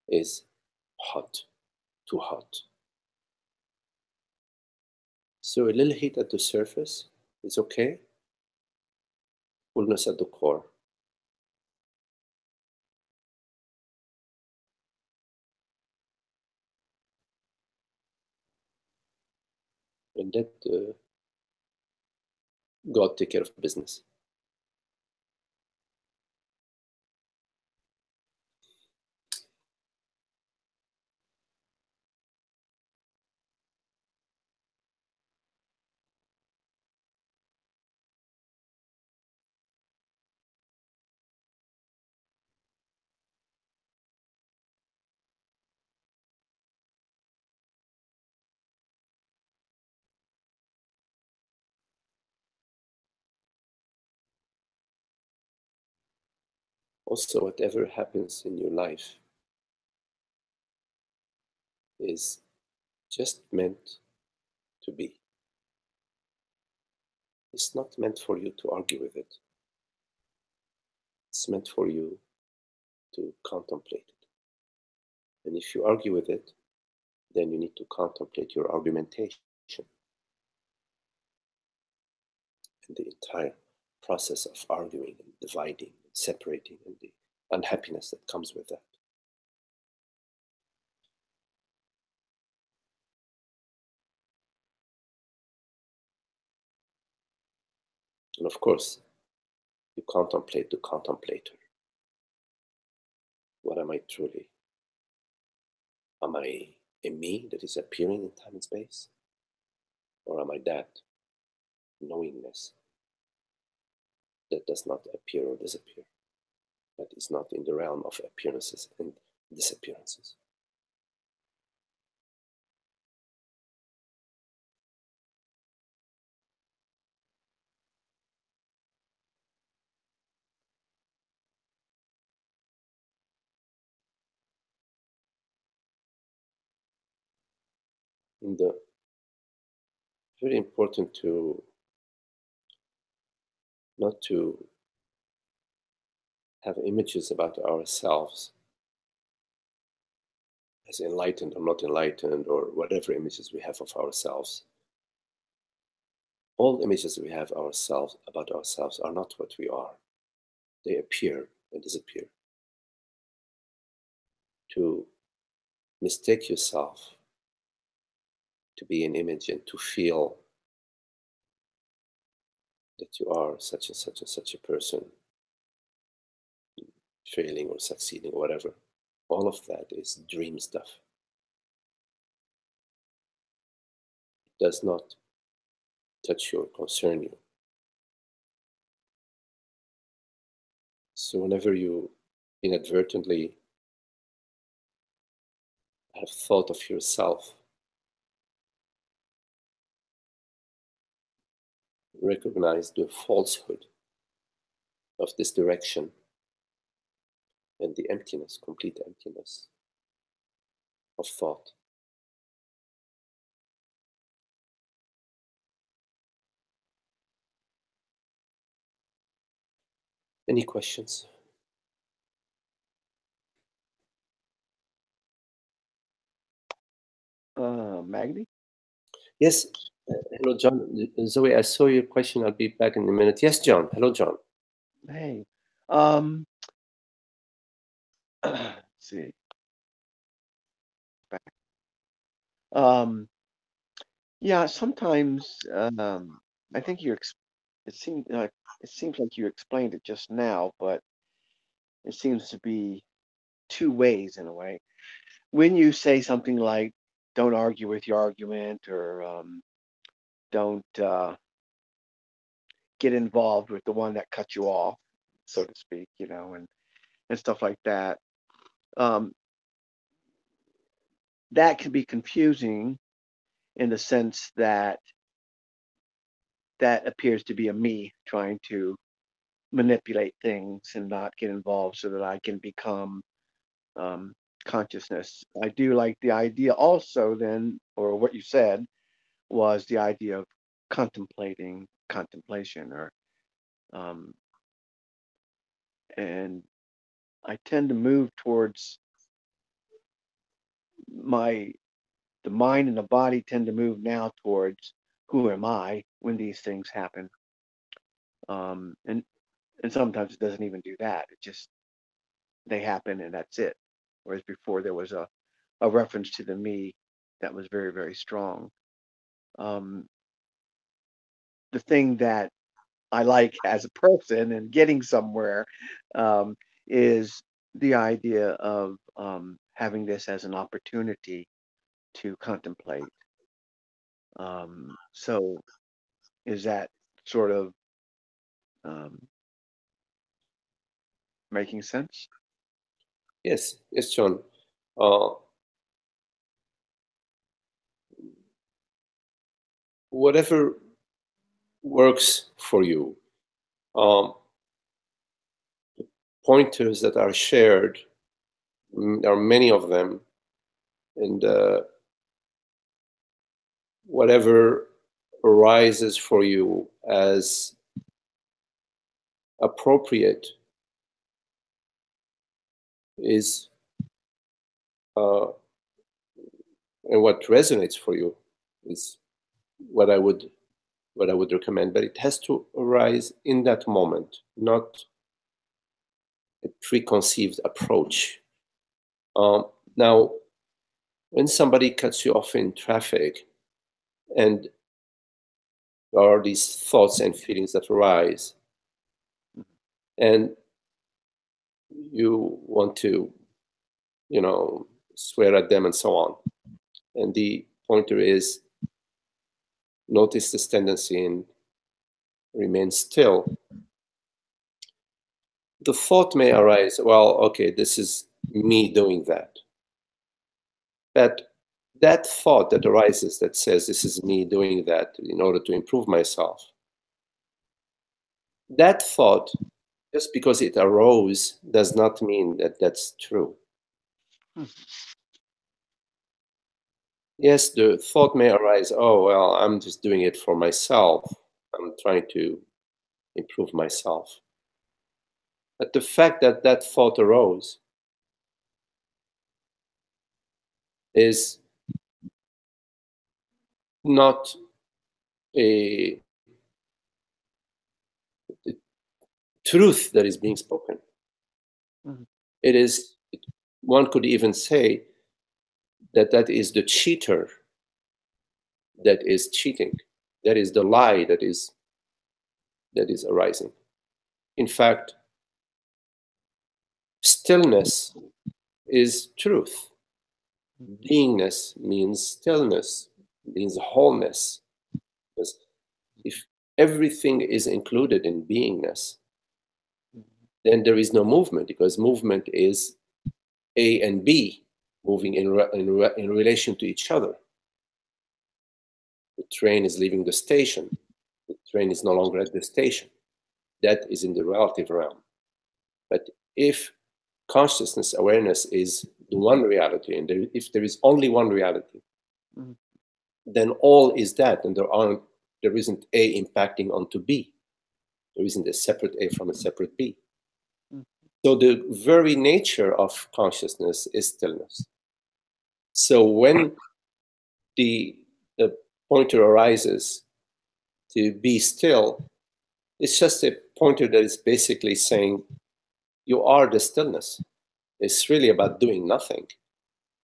is hot, too hot. So a little heat at the surface is okay, coolness at the core. And let God take care of business. Also, whatever happens in your life is just meant to be. It's not meant for you to argue with it. It's meant for you to contemplate it. And if you argue with it, then you need to contemplate your argumentation and the entire process of arguing and dividing and separating and the unhappiness that comes with that. And of course, you contemplate the contemplator. What am I truly? Am I a me that is appearing in time and space? Or am I that knowingness that does not appear or disappear, that is not in the realm of appearances and disappearances? And very important to not to have images about ourselves as enlightened or not enlightened, or whatever images we have of ourselves. All images we have ourselves about ourselves are not what we are. They appear and disappear. To mistake yourself to be an image and to feel that you are such and such and such a person, failing or succeeding or whatever, all of that is dream stuff. It does not touch you or concern you. So whenever you inadvertently have thought of yourself, recognize the falsehood of this direction and the emptiness, complete emptiness of thought. Any questions? Magni? Yes. Hello, John. Zoe, I saw your question. I'll be back in a minute. Yes, John. Hello, John. Hey. Let's see. Back. Yeah, sometimes I think it seems like you explained it just now, but it seems to be two ways in a way. When you say something like "Don't argue with your argument" or "Don't get involved with the one that cut you off," so to speak, and stuff like that. That can be confusing in the sense that that appears to be a me trying to manipulate things and not get involved so that I can become consciousness. I do like the idea also then, or what you said was the idea of contemplation, or and I tend to move towards the mind and the body tend to move now towards who am I when these things happen. And sometimes it doesn't even do that. It just, they happen and that's it. Whereas before there was a reference to the me that was very, very strong. The thing that I like as a person and getting somewhere is the idea of having this as an opportunity to contemplate. So is that sort of making sense? Yes, John. Whatever works for you. pointers that are shared, there are many of them, and whatever arises for you as appropriate is and what resonates for you is what I would recommend. But it has to arise in that moment, not a preconceived approach. Now, when somebody cuts you off in traffic, and there are these thoughts and feelings that arise, and you want to, swear at them and so on. And the pointer is notice this tendency and remain still. The thought may arise, well, okay, this is me doing that. But that thought that arises that says this is me doing that in order to improve myself, that thought, just because it arose, does not mean that that's true. Yes, the thought may arise, oh, well, I'm just doing it for myself. I'm trying to improve myself. But the fact that that thought arose is not a truth that is being spoken. It is, one could even say that that is the cheater that is cheating. That is the lie that is arising. In fact, stillness is truth. Beingness means stillness, means wholeness. Because if everything is included in beingness, then there is no movement, because movement is A and B moving in relation to each other. The train is leaving the station. The train is no longer at the station. That is in the relative realm. But if consciousness, awareness is the one reality, and if there is only one reality, then all is that, and there isn't A impacting onto B. There isn't a separate A from a separate B. So the very nature of consciousness is stillness. So when the pointer arises to be still, it's just a pointer that is basically saying, you are the stillness. It's really about doing nothing.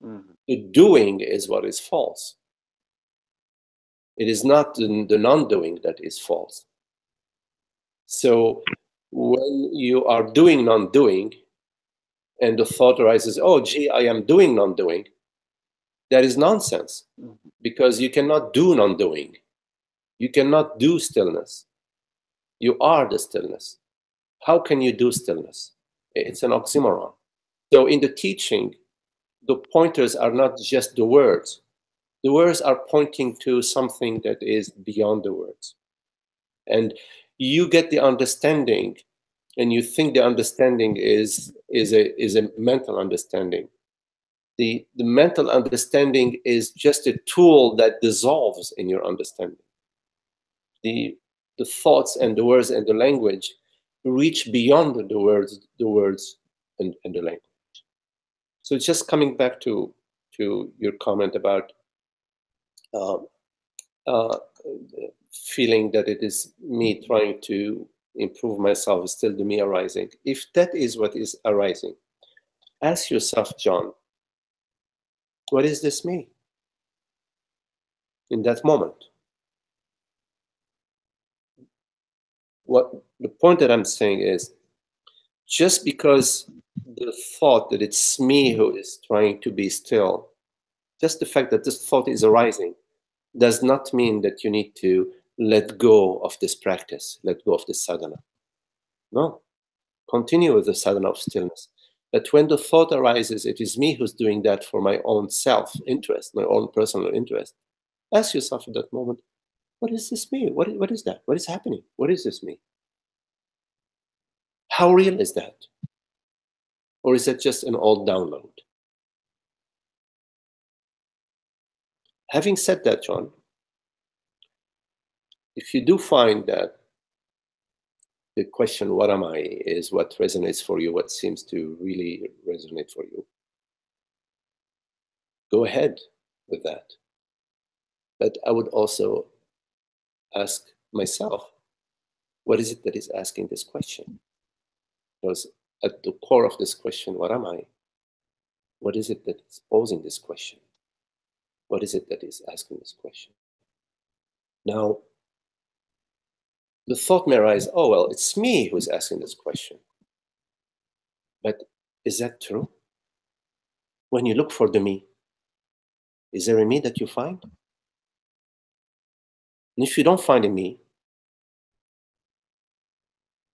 The doing is what is false. It is not the non-doing that is false. So when you are doing non-doing, and the thought arises, oh, gee, I am doing non-doing, that is nonsense. Because you cannot do non-doing. You cannot do stillness. You are the stillness. How can you do stillness? It's an oxymoron. So in the teaching, the pointers are not just the words. The words are pointing to something that is beyond the words. And you get the understanding, and you think the understanding is a mental understanding. The mental understanding is just a tool that dissolves in your understanding. The thoughts and the words and the language reach beyond the words and the language. So it's just coming back to your comment about feeling that it is me trying to improve myself, is still the me arising. If that is what is arising, ask yourself, John, what is this me in that moment? What the point that I'm saying is, just because the thought that it's me who is trying to be still, just the fact that this thought is arising does not mean that you need to let go of this practice, let go of this sadhana. No, continue with the sadhana of stillness. But when the thought arises, it is me who's doing that for my own self-interest, my own personal interest. Ask yourself at that moment, what is this me? What is that? What is happening? What is this me? How real is that? Or is that just an old download? Having said that, John, if you do find that the question, what am I, is what resonates for you, what seems to really resonate for you, go ahead with that. But I would also ask myself, what is it that is asking this question? Because at the core of this question, what am I? What is it that is posing this question? What is it that is asking this question? Now, the thought may arise, oh, well, it's me who's asking this question. But is that true? When you look for the me, is there a me that you find? And if you don't find a me,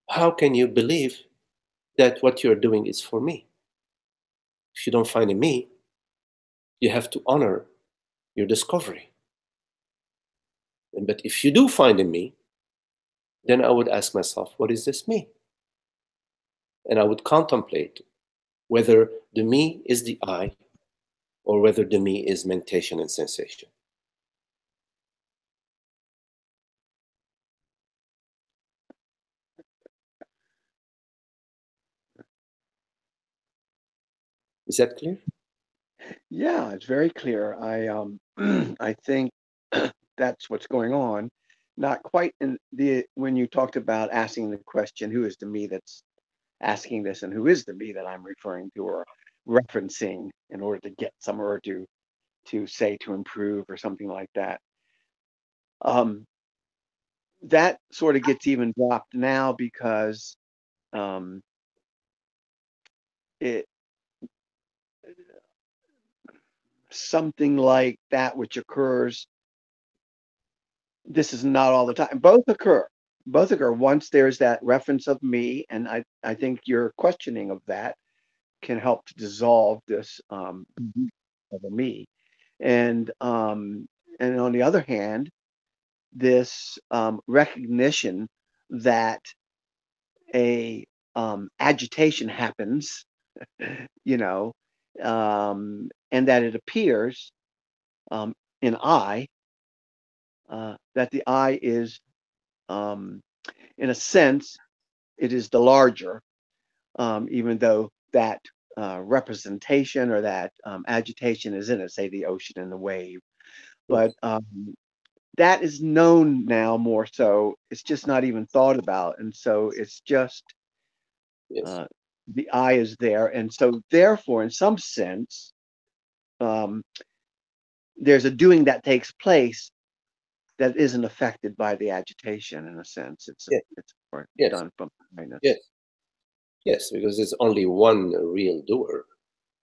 how can you believe that what you're doing is for me? If you don't find a me, you have to honor your discovery. But if you do find a me, then I would ask myself, what is this me? And I would contemplate whether the me is the I or whether the me is mentation and sensation. Is that clear? Yeah, it's very clear. I think that's what's going on. Not quite in the when you talked about asking the question, who is the me that's asking this, and who is the me that I'm referring to or referencing in order to get somewhere to say to improve or something like that. That sort of gets even dropped now because it something like that which occurs. This is not all the time. Both occur. Both occur once there's that reference of me, and I think your questioning of that can help to dissolve this of a me. And on the other hand, this recognition that a agitation happens, you know, and that it appears in I, that the I is, in a sense, it is the larger, even though that representation or that agitation is in it, say the ocean and the wave. But that is known now more so. It's just not even thought about. And so it's just the I is there. And so therefore, in some sense, there's a doing that takes place that isn't affected by the agitation. In a sense, it's done from kindness. Yes, because there's only one real doer.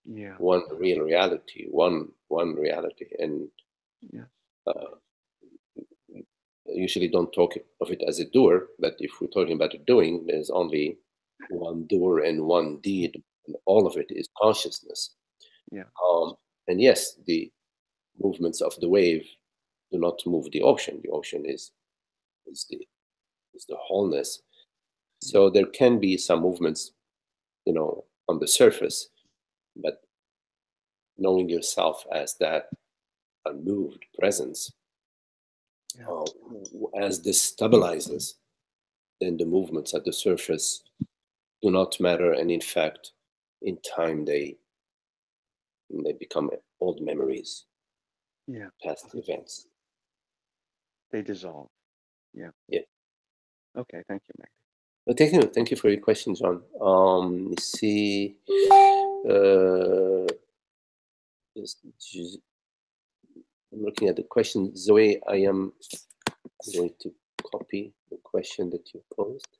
Yeah. One real reality. One reality, and usually don't talk of it as a doer. But if we're talking about a doing, there's only one doer and one deed, and all of it is consciousness. Yeah. And yes, the movements of the wave do not move the ocean. The ocean is the wholeness. So there can be some movements, on the surface, but knowing yourself as that unmoved presence, as this stabilizes, then the movements at the surface do not matter, and in fact, in time they become old memories, past events. They dissolve. Yeah. Okay, thank you, Magdi. Well, thank you for your question, John. Let's see. I'm looking at the question. Zoe, I am going to copy the question that you posed,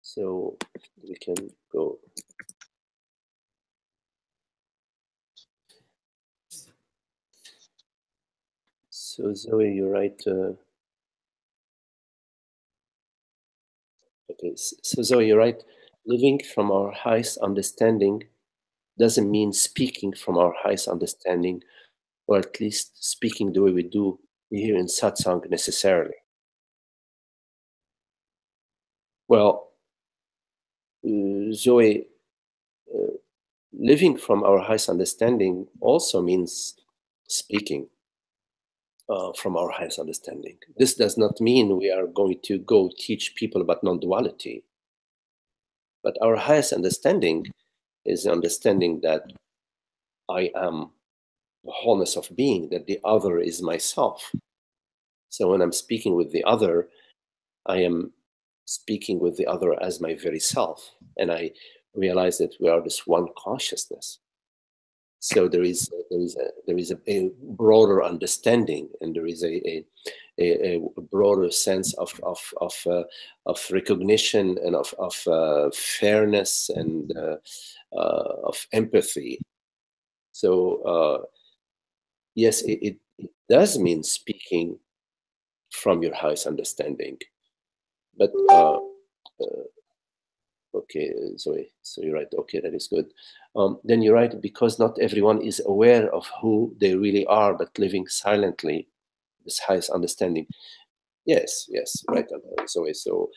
so we can go. So Zoe, you're right. Okay, so Zoe, you're right. Living from our highest understanding doesn't mean speaking from our highest understanding, or at least speaking the way we do here in satsang necessarily. Well, Zoe, living from our highest understanding also means speaking from our highest understanding. This does not mean we are going to go teach people about non-duality, but our highest understanding is the understanding that I am the wholeness of being, that the other is myself. So when I'm speaking with the other, I am speaking with the other as my very self, and I realize that we are this one consciousness. So there is a broader understanding, and there is a broader sense of recognition and of fairness and of empathy. So yes, it does mean speaking from your highest understanding, but okay, Zoe, so you're right. Okay, that is good. Then you're right, because not everyone is aware of who they really are, but living silently, this highest understanding. Yes, yes, right, Zoe. So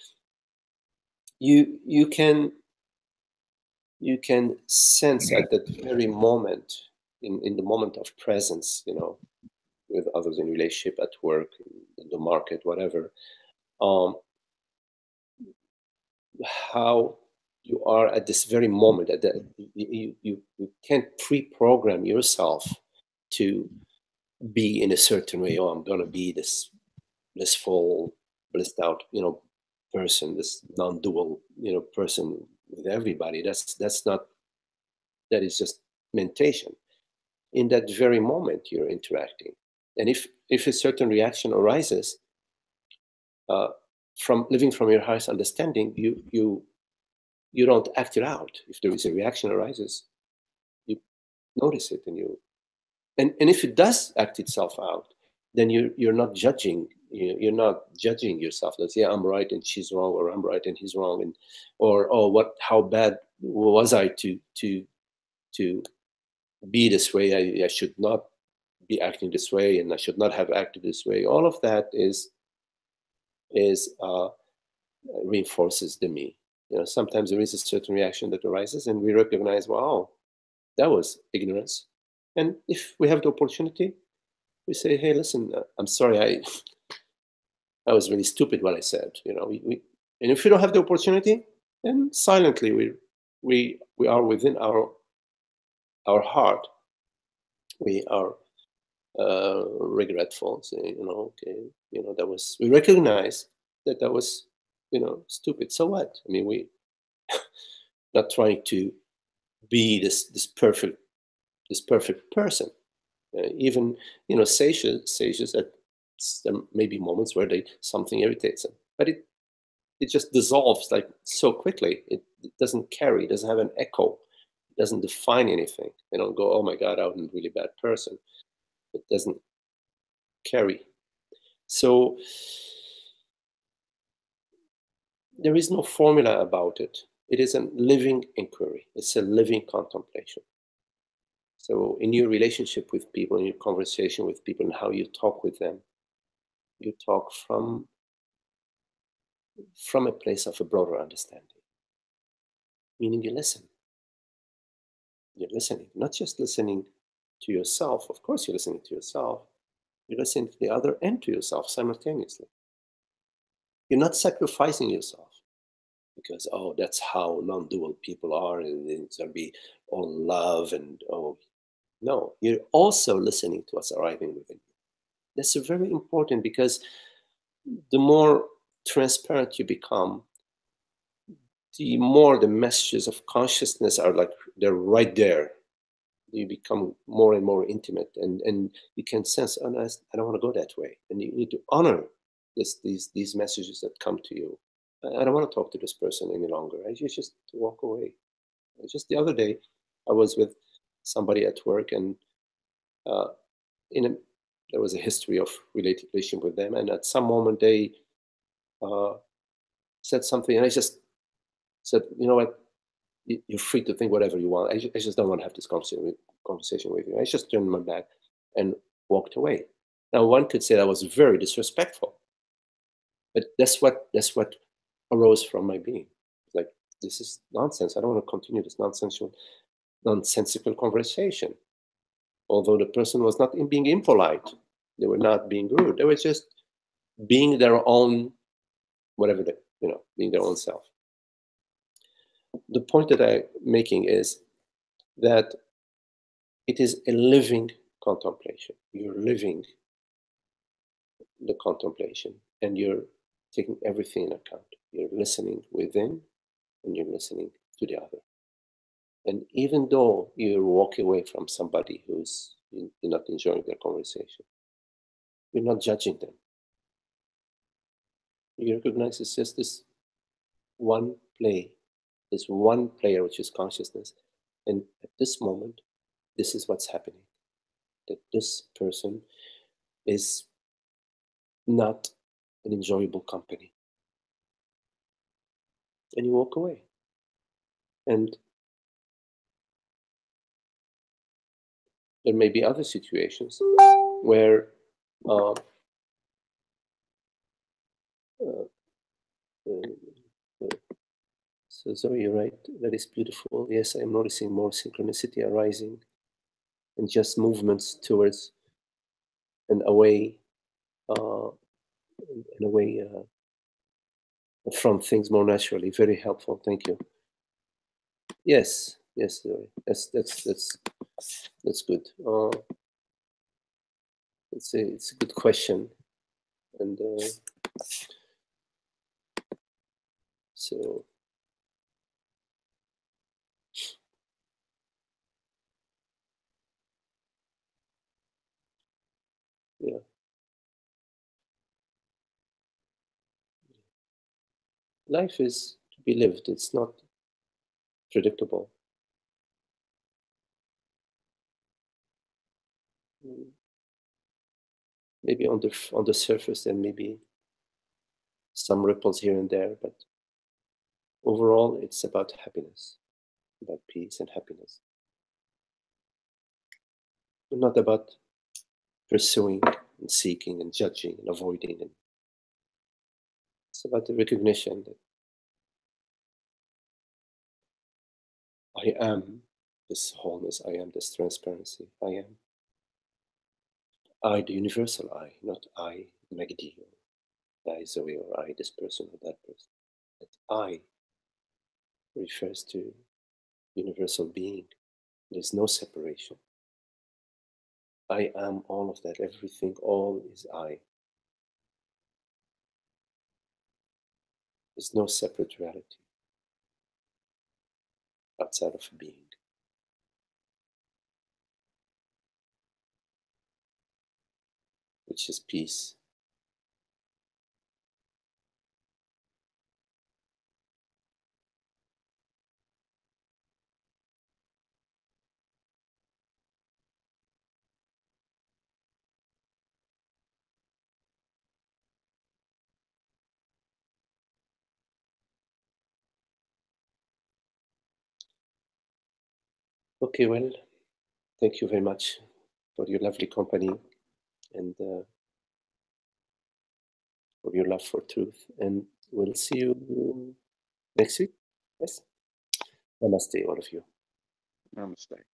you can sense at that very moment, in the moment of presence, you know, with others in relationship, at work, in the market, whatever, how you are at this very moment. At that, you can't pre-program yourself to be in a certain way. Oh, I'm going to be this blissful, blissed out, you know, person, this non-dual, you know, person with everybody. That's not. That is just mentation. In that very moment, you're interacting, and if a certain reaction arises from living from your highest understanding, you don't act it out. If there is a reaction arises, you notice it, and if it does act itself out, then you're not judging. You're not judging yourself. That's, yeah, I'm right and she's wrong, or I'm right and he's wrong, and or, oh, how bad was I to be this way? I should not be acting this way, and I should not have acted this way. All of that is reinforces the me. You know, sometimes there is a certain reaction that arises, and we recognize, wow, that was ignorance. And if we have the opportunity, we say, hey, listen, I'm sorry, I was really stupid what I said. You know, and if we don't have the opportunity, then silently we are within our heart. We are regretful, saying, you know, okay, you know, we recognize that was, you know, stupid. So what? I mean, we not trying to be this perfect person. Even, you know, sages at there may be moments where something irritates them, but it just dissolves like so quickly. It doesn't carry, it doesn't have an echo, it doesn't define anything. They don't go, oh my God, I'm a really bad person. It doesn't carry. So there is no formula about it. It is a living inquiry. It's a living contemplation. So in your relationship with people, in your conversation with people, and how you talk with them, you talk from a place of a broader understanding. Meaning you listen. You're listening, not just listening to yourself. Of course, you're listening to yourself. You're listening to the other and to yourself simultaneously. You're not sacrificing yourself because, oh, that's how non-dual people are, and it's going to be all love and, oh, no. You're also listening to what's arriving within you. That's very important, because the more transparent you become, the more the messages of consciousnness are like they're right there. You become more and more intimate, and you can sense, oh, no, I don't want to go that way. And you need to honor these messages that come to you. I don't want to talk to this person any longer. I just walk away. Just the other day, I was with somebody at work, and there was a history of relationship with them, and at some moment they said something, and I just said, you know what, you're free to think whatever you want. I just don't want to have this conversation with you. I just turned my back and walked away. Now, one could say that was very disrespectful, but that's what arose from my being. Like, this is nonsense. I don't want to continue this nonsense. nonsensical conversation. Although the person was not being impolite, they were not being rude. They were just being their own, whatever they, being their own self. The point that I'm making is that it is a living contemplation. You're living the contemplation and you're taking everything in account. You're listening within and you're listening to the other. And even though you walk away from somebody who's you're not enjoying their conversation, you're not judging them. You recognize it's just this one play, this one player, which is consciousness. And at this moment, this is what's happening. That this person is not an enjoyable company. And you walk away. And there may be other situations where so Zoe, you're right. That is beautiful. Yes, I'm noticing more synchronicity arising and just movements towards and away, from things more naturally. Very helpful. Thank you. Yes, Zoe. That's good. It's a good question, and so. Yeah. Life is to be lived. It's not predictable. Maybe on the surface there may be some ripples here and there, but overall it's about happiness, about peace and happiness. But not about pursuing and seeking and judging and avoiding. And it's about the recognition that I am this wholeness, I am this transparency, I am I, the universal I, not I, Magdi, or I, Zoe, or I, this person or that person. That I refers to universal being. There's no separation. I am all of that, everything, all is I. There's no separate reality outside of being. Which is peace. Okay, well, thank you very much for your lovely company and for your love for truth. And we'll see you next week. Yes. Namaste, all of you. Namaste.